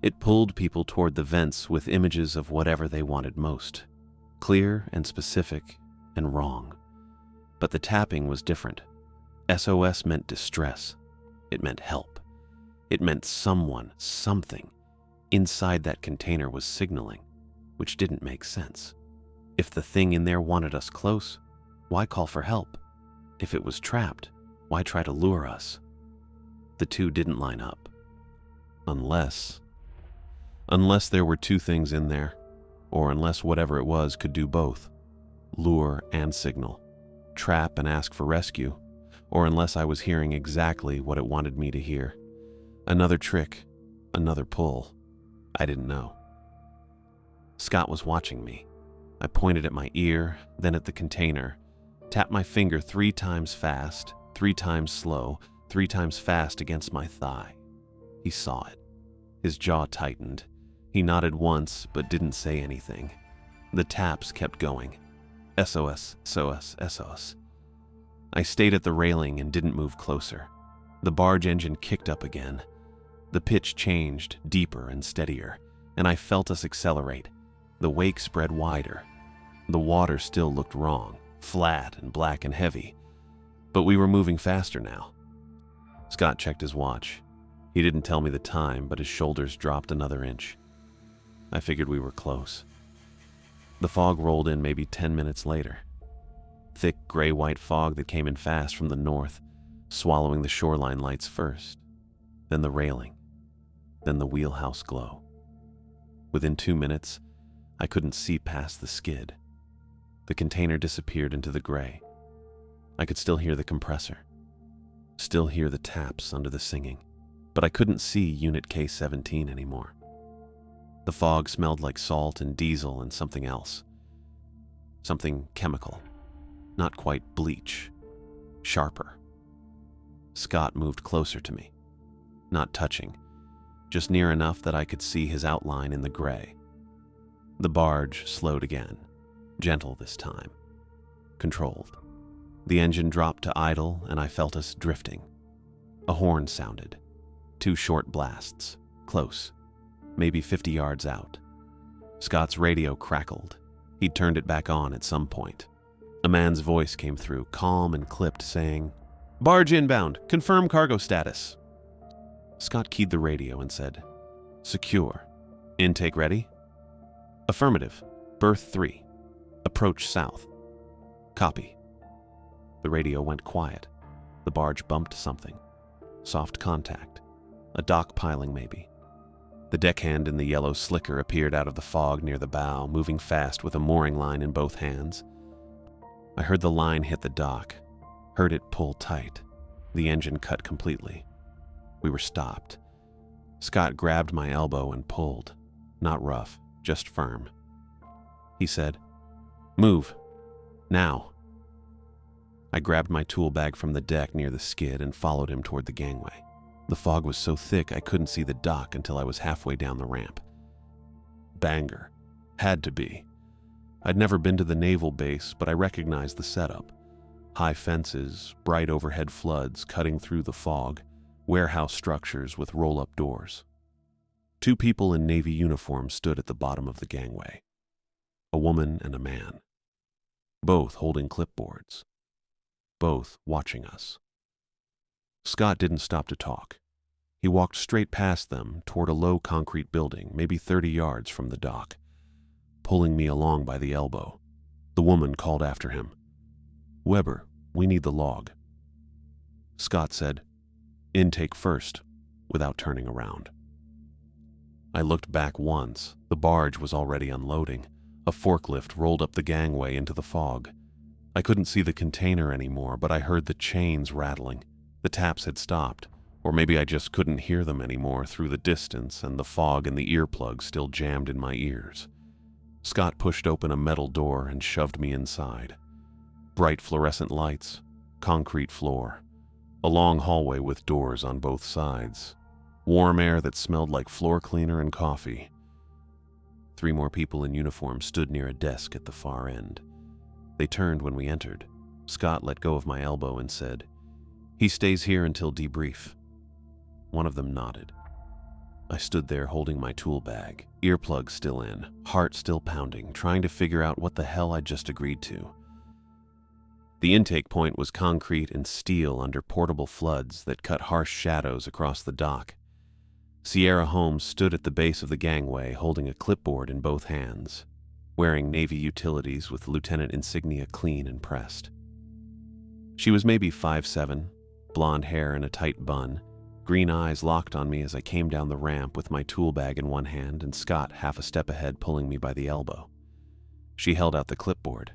It pulled people toward the vents with images of whatever they wanted most. Clear and specific and wrong. But the tapping was different. SOS meant distress. It meant help. It meant someone, something, inside that container was signaling, which didn't make sense. If the thing in there wanted us close, why call for help? If it was trapped, why try to lure us? The two didn't line up. Unless there were two things in there, or unless whatever it was could do both, lure and signal, trap and ask for rescue, or unless I was hearing exactly what it wanted me to hear. Another trick, another pull. I didn't know. Scott was watching me. I pointed at my ear, then at the container, tapped my finger 3 times fast, 3 times slow, 3 times fast against my thigh. He saw it. His jaw tightened. He nodded once, but didn't say anything. The taps kept going. SOS, SOS, SOS. I stayed at the railing and didn't move closer. The barge engine kicked up again. The pitch changed, deeper and steadier, and I felt us accelerate. The wake spread wider. The water still looked wrong, flat and black and heavy, but we were moving faster now. Scott checked his watch. He didn't tell me the time, but his shoulders dropped another inch. I figured we were close. The fog rolled in maybe 10 minutes later. Thick gray-white fog that came in fast from the north, swallowing the shoreline lights first, then the railing, then the wheelhouse glow. Within 2 minutes, I couldn't see past the skid. The container disappeared into the gray. I could still hear the compressor, still hear the taps under the singing, but I couldn't see Unit K-17 anymore. The fog smelled like salt and diesel and something else. Something chemical. Not quite bleach. Sharper. Scott moved closer to me. Not touching. Just near enough that I could see his outline in the gray. The barge slowed again. Gentle this time. Controlled. The engine dropped to idle and I felt us drifting. A horn sounded. 2 short blasts. Close. Maybe 50 yards out. Scott's radio crackled. He'd turned it back on at some point. A man's voice came through, calm and clipped, saying, "Barge inbound. Confirm cargo status." Scott keyed the radio and said, "Secure. Intake ready?" "Affirmative. Berth 3. Approach south." "Copy." The radio went quiet. The barge bumped something. Soft contact. A dock piling, maybe. The deckhand in the yellow slicker appeared out of the fog near the bow, moving fast with a mooring line in both hands. I heard the line hit the dock, heard it pull tight. The engine cut completely. We were stopped. Scott grabbed my elbow and pulled. Not rough, just firm. He said, "Move. Now." I grabbed my tool bag from the deck near the skid and followed him toward the gangway. The fog was so thick I couldn't see the dock until I was halfway down the ramp. Bangor. Had to be. I'd never been to the naval base, but I recognized the setup. High fences, bright overhead floods cutting through the fog, warehouse structures with roll-up doors. 2 people in Navy uniforms stood at the bottom of the gangway. A woman and a man. Both holding clipboards. Both watching us. Scott didn't stop to talk. He walked straight past them toward a low concrete building, maybe 30 yards from the dock, pulling me along by the elbow. The woman called after him, "Weber, we need the log." Scott said, "Intake first," without turning around. I looked back once. The barge was already unloading. A forklift rolled up the gangway into the fog. I couldn't see the container anymore, but I heard the chains rattling. The taps had stopped, or maybe I just couldn't hear them anymore through the distance and the fog and the earplugs still jammed in my ears. Scott pushed open a metal door and shoved me inside. Bright fluorescent lights, concrete floor, a long hallway with doors on both sides, warm air that smelled like floor cleaner and coffee. 3 more people in uniform stood near a desk at the far end. They turned when we entered. Scott let go of my elbow and said, "He stays here until debrief." One of them nodded. I stood there holding my tool bag, earplugs still in, heart still pounding, trying to figure out what the hell I'd just agreed to. The intake point was concrete and steel under portable floods that cut harsh shadows across the dock. Sierra Holmes stood at the base of the gangway holding a clipboard in both hands, wearing Navy utilities with lieutenant insignia clean and pressed. She was maybe 5'7", blonde hair in a tight bun, green eyes locked on me as I came down the ramp with my tool bag in one hand and Scott half a step ahead pulling me by the elbow. She held out the clipboard.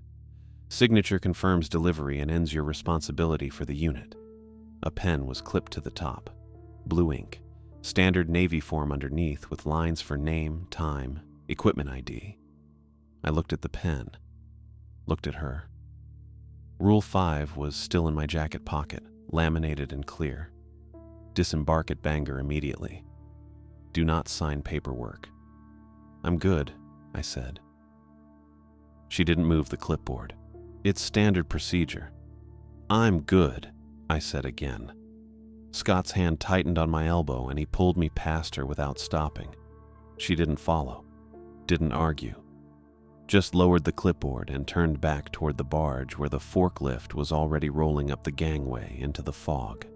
Signature confirms delivery and ends your responsibility for the unit. A pen was clipped to the top. Blue ink. Standard Navy form underneath with lines for name, time, equipment ID. I looked at the pen. Looked at her. Rule 5 was still in my jacket pocket, laminated and clear. Disembark at Bangor immediately. Do not sign paperwork. I'm good, I said. She didn't move the clipboard. It's standard procedure. I'm good, I said again. Scott's hand tightened on my elbow and he pulled me past her without stopping. She didn't follow, didn't argue. Just lowered the clipboard and turned back toward the barge where the forklift was already rolling up the gangway into the fog.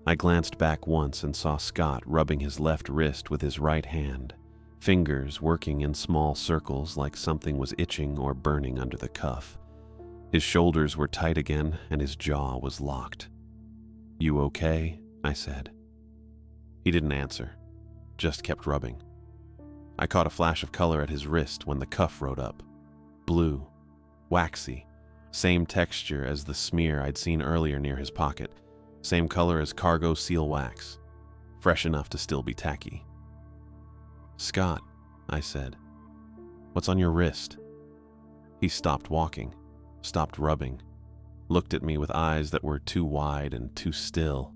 I glanced back once and saw Scott rubbing his left wrist with his right hand, fingers working in small circles like something was itching or burning under the cuff. His shoulders were tight again and his jaw was locked. "You okay?" I said. He didn't answer, just kept rubbing. I caught a flash of color at his wrist when the cuff rode up. Blue, waxy, same texture as the smear I'd seen earlier near his pocket, same color as cargo seal wax, fresh enough to still be tacky. "Scott," I said, "what's on your wrist?" He stopped walking, stopped rubbing, looked at me with eyes that were too wide and too still.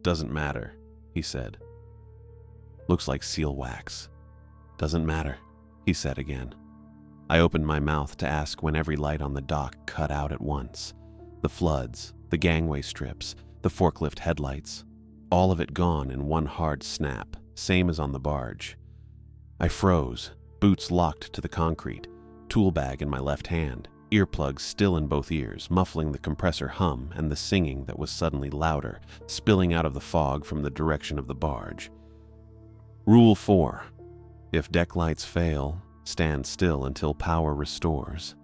"Doesn't matter," he said. "Looks like seal wax." "Doesn't matter," he said again. I opened my mouth to ask when every light on the dock cut out at once. The floods, the gangway strips, the forklift headlights, all of it gone in one hard snap, same as on the barge. I froze, boots locked to the concrete, tool bag in my left hand, earplugs still in both ears, muffling the compressor hum and the singing that was suddenly louder, spilling out of the fog from the direction of the barge. Rule 4. If deck lights fail, stand still until power restores.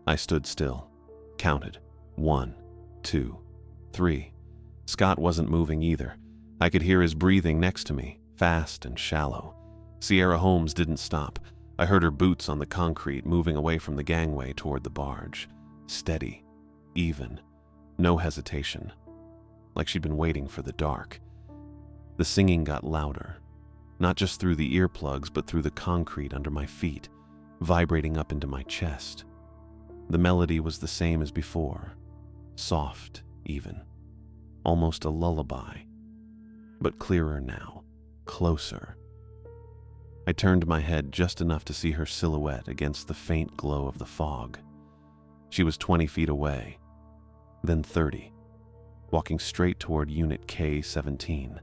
I stood still, counted. 1, 2, 3. Scott wasn't moving either. I could hear his breathing next to me, fast and shallow. Sierra Holmes didn't stop. I heard her boots on the concrete moving away from the gangway toward the barge. Steady, even, no hesitation. Like she'd been waiting for the dark. The singing got louder. Not just through the earplugs, but through the concrete under my feet, vibrating up into my chest. The melody was the same as before, soft, even, almost a lullaby, but clearer now, closer. I turned my head just enough to see her silhouette against the faint glow of the fog. She was 20 feet away, then 30, walking straight toward Unit K-17.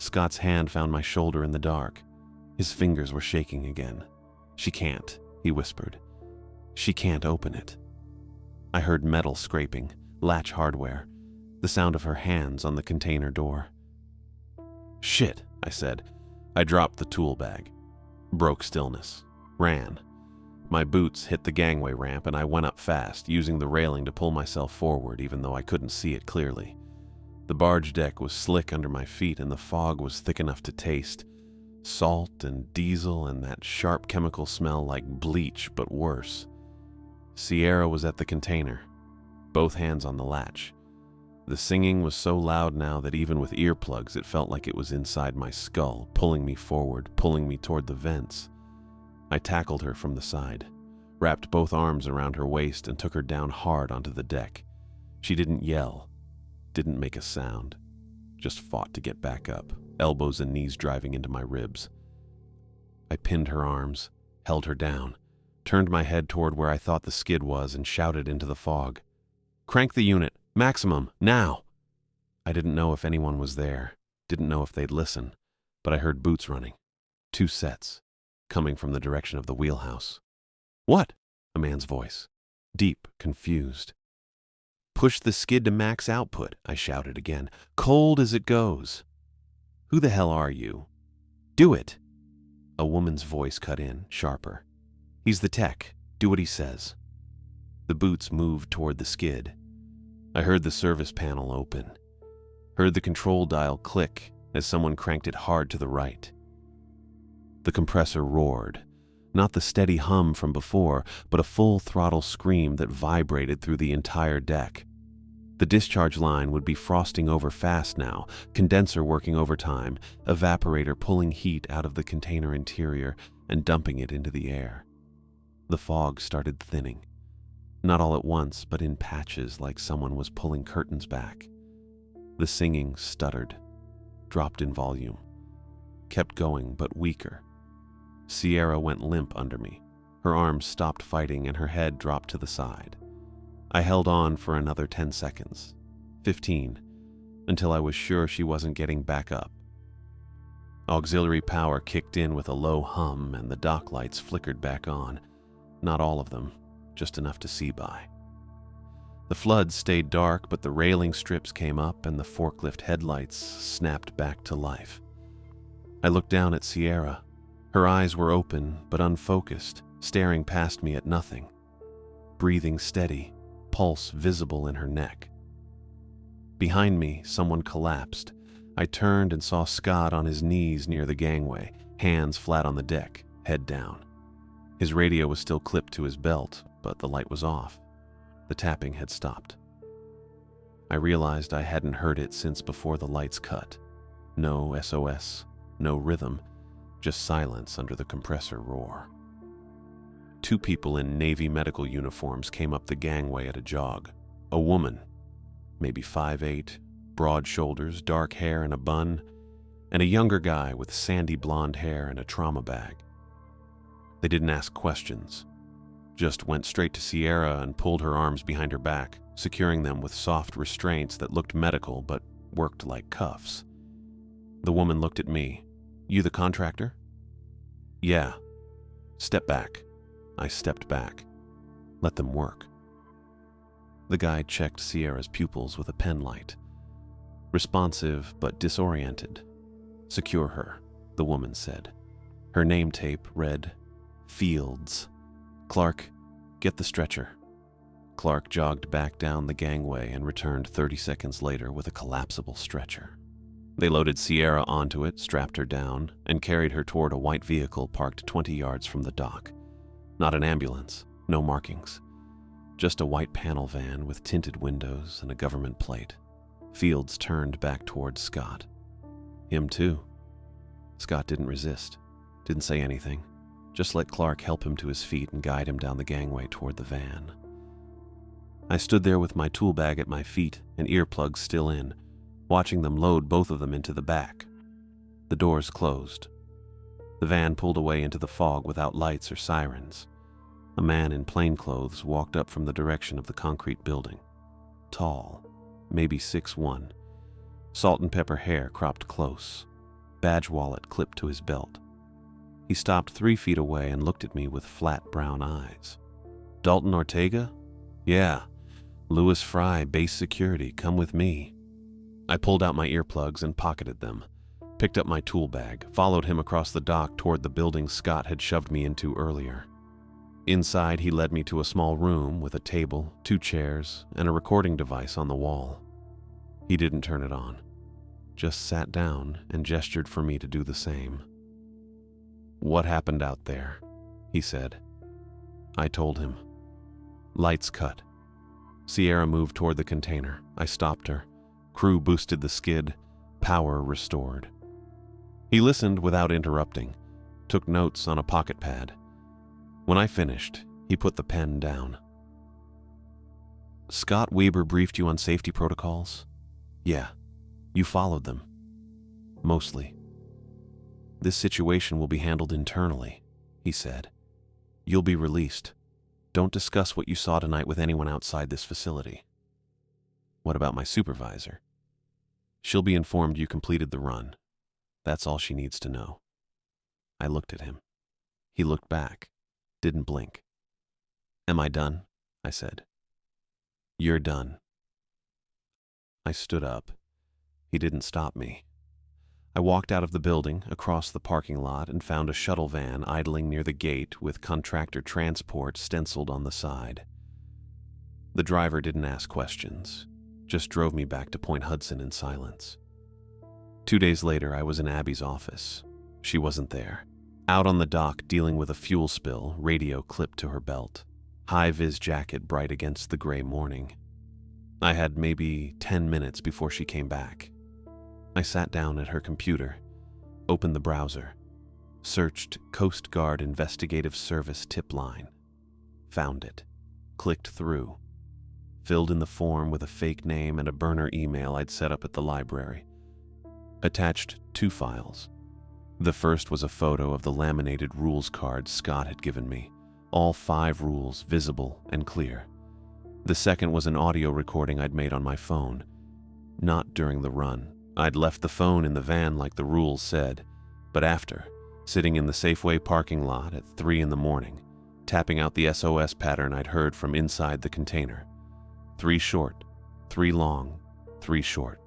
Scott's hand found my shoulder in the dark. His fingers were shaking again. "She can't," he whispered. "She can't open it." I heard metal scraping, latch hardware, the sound of her hands on the container door. "Shit," I said. I dropped the tool bag. Broke stillness. Ran. My boots hit the gangway ramp and I went up fast, using the railing to pull myself forward even though I couldn't see it clearly. The barge deck was slick under my feet and the fog was thick enough to taste. Salt and diesel and that sharp chemical smell like bleach, but worse. Sierra was at the container, both hands on the latch. The singing was so loud now that even with earplugs it felt like it was inside my skull, pulling me forward, pulling me toward the vents. I tackled her from the side, wrapped both arms around her waist and took her down hard onto the deck. She didn't yell, didn't make a sound, just fought to get back up, elbows and knees driving into my ribs. I pinned her arms, held her down, turned my head toward where I thought the skid was and shouted into the fog. "Crank the unit! Maximum! Now!" I didn't know if anyone was there. Didn't know if they'd listen, but I heard boots running. 2 sets, coming from the direction of the wheelhouse. "What?" A man's voice. Deep, confused. "Push the skid to max output," I shouted again. "Cold as it goes." "Who the hell are you?" "Do it." A woman's voice cut in, sharper. "He's the tech. Do what he says." The boots moved toward the skid. I heard the service panel open. Heard the control dial click as someone cranked it hard to the right. The compressor roared. Not the steady hum from before, but a full throttle scream that vibrated through the entire deck. The discharge line would be frosting over fast now, condenser working overtime, evaporator pulling heat out of the container interior and dumping it into the air. The fog started thinning. Not all at once, but in patches like someone was pulling curtains back. The singing stuttered, dropped in volume, kept going but weaker. Sierra went limp under me. Her arms stopped fighting and her head dropped to the side. I held on for another 10 seconds, 15, until I was sure she wasn't getting back up. Auxiliary power kicked in with a low hum and the dock lights flickered back on. Not all of them, just enough to see by. The flood stayed dark, but the railing strips came up and the forklift headlights snapped back to life. I looked down at Sierra. Her eyes were open but unfocused, staring past me at nothing. Breathing steady, pulse visible in her neck. Behind me, someone collapsed. I turned and saw Scott on his knees near the gangway, hands flat on the deck, head down. His radio was still clipped to his belt, but the light was off. The tapping had stopped. I realized I hadn't heard it since before the lights cut. No SOS, no rhythm, just silence under the compressor roar. 2 people in Navy medical uniforms came up the gangway at a jog. A woman, maybe 5'8", broad shoulders, dark hair and a bun, and a younger guy with sandy blonde hair and a trauma bag. They didn't ask questions, just went straight to Sierra and pulled her arms behind her back, securing them with soft restraints that looked medical but worked like cuffs. The woman looked at me. "You the contractor?" "Yeah." "Step back." I stepped back. "Let them work." The guy checked Sierra's pupils with a pen light. Responsive but disoriented. "Secure her," the woman said. Her name tape read, "Fields." "Clark, get the stretcher." Clark jogged back down the gangway and returned 30 seconds later with a collapsible stretcher. They loaded Sierra onto it, strapped her down, and carried her toward a white vehicle parked 20 yards from the dock. Not an ambulance, no markings. Just a white panel van with tinted windows and a government plate. Fields turned back toward Scott. Him too. Scott didn't resist, didn't say anything. Just let Clark help him to his feet and guide him down the gangway toward the van. I stood there with my tool bag at my feet and earplugs still in, watching them load both of them into the back. The doors closed. The van pulled away into the fog without lights or sirens. A man in plainclothes walked up from the direction of the concrete building. Tall, maybe 6'1", salt and pepper hair cropped close, badge wallet clipped to his belt. He stopped 3 feet away and looked at me with flat brown eyes. "Dalton Ortega? Yeah. Louis Fry, base security, come with me." I pulled out my earplugs and pocketed them, picked up my tool bag, followed him across the dock toward the building Scott had shoved me into earlier. Inside, he led me to a small room with a table, 2 chairs, and a recording device on the wall. He didn't turn it on, just sat down and gestured for me to do the same. "What happened out there?" he said. I told him. Lights cut. Sierra moved toward the container. I stopped her. Crew boosted the skid. Power restored. He listened without interrupting, took notes on a pocket pad. When I finished, he put the pen down. "Scott Weber briefed you on safety protocols?" "Yeah. You followed them?" "Mostly." "This situation will be handled internally," he said. "You'll be released. Don't discuss what you saw tonight with anyone outside this facility." "What about my supervisor?" She'll be informed you completed the run. That's all she needs to know." I looked at him. He looked back, didn't blink. "Am I done?" I said. "You're done." I stood up. He didn't stop me. I walked out of the building, across the parking lot, and found a shuttle van idling near the gate with contractor transport stenciled on the side. The driver didn't ask questions, just drove me back to Point Hudson in silence. 2 days later, I was in Abby's office. She wasn't there. Out on the dock dealing with a fuel spill, radio clipped to her belt. High-vis jacket bright against the gray morning. I had maybe 10 minutes before she came back. I sat down at her computer, opened the browser, searched Coast Guard Investigative Service tip line. Found it. Clicked through. Filled in the form with a fake name and a burner email I'd set up at the library. Attached 2 files. The first was a photo of the laminated rules cards Scott had given me, all 5 rules visible and clear. The second was an audio recording I'd made on my phone. Not during the run. I'd left the phone in the van like the rules said, but after, sitting in the Safeway parking lot at 3 in the morning, tapping out the SOS pattern I'd heard from inside the container. 3 short, 3 long, 3 short.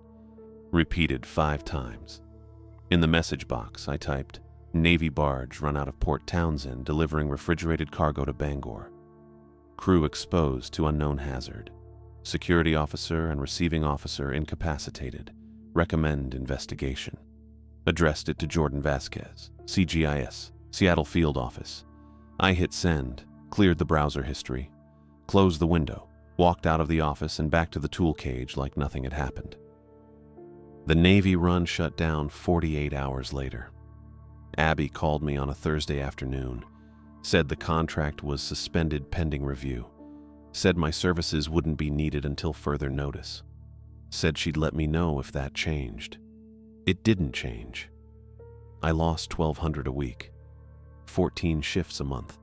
Repeated 5 times. In the message box, I typed, "Navy barge run out of Port Townsend delivering refrigerated cargo to Bangor. Crew exposed to unknown hazard. Security officer and receiving officer incapacitated. Recommend investigation." Addressed it to Jordan Vasquez, CGIS, Seattle Field Office. I hit send, cleared the browser history, closed the window, walked out of the office and back to the tool cage like nothing had happened. The Navy run shut down 48 hours later. Abby called me on a Thursday afternoon, said the contract was suspended pending review, said my services wouldn't be needed until further notice, said she'd let me know if that changed. It didn't change. I lost $1,200 a week, 14 shifts a month,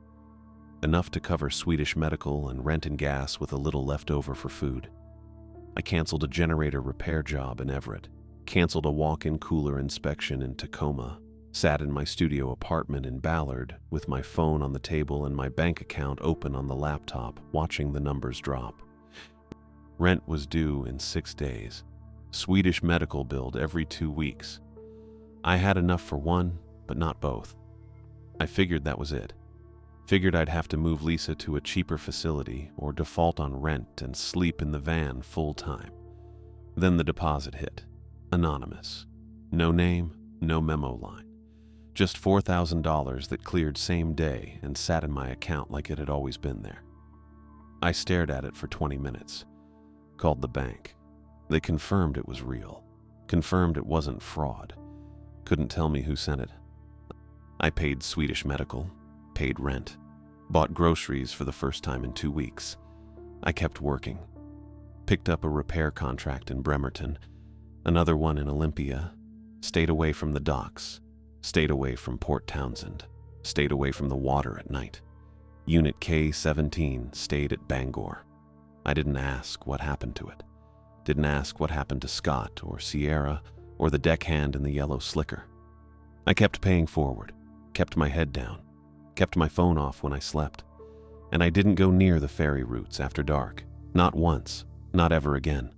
enough to cover Swedish medical and rent and gas with a little left over for food. I canceled a generator repair job in Everett, canceled a walk-in cooler inspection in Tacoma, sat in my studio apartment in Ballard with my phone on the table and my bank account open on the laptop, watching the numbers drop. Rent was due in 6 days. Swedish medical billed every 2 weeks. I had enough for one, but not both. I figured that was it. Figured I'd have to move Lisa to a cheaper facility or default on rent and sleep in the van full-time. Then the deposit hit. Anonymous. No name, no memo line. Just $4,000 that cleared same day and sat in my account like it had always been there. I stared at it for 20 minutes. Called the bank. They confirmed it was real. Confirmed it wasn't fraud. Couldn't tell me who sent it. I paid Swedish medical, paid rent, bought groceries for the first time in 2 weeks. I kept working. Picked up a repair contract in Bremerton, another one in Olympia, stayed away from the docks, stayed away from Port Townsend, stayed away from the water at night. Unit K-17 stayed at Bangor. I didn't ask what happened to it. Didn't ask what happened to Scott or Sierra or the deckhand in the yellow slicker. I kept paying forward, kept my head down, kept my phone off when I slept, and I didn't go near the ferry routes after dark. Not once, not ever again.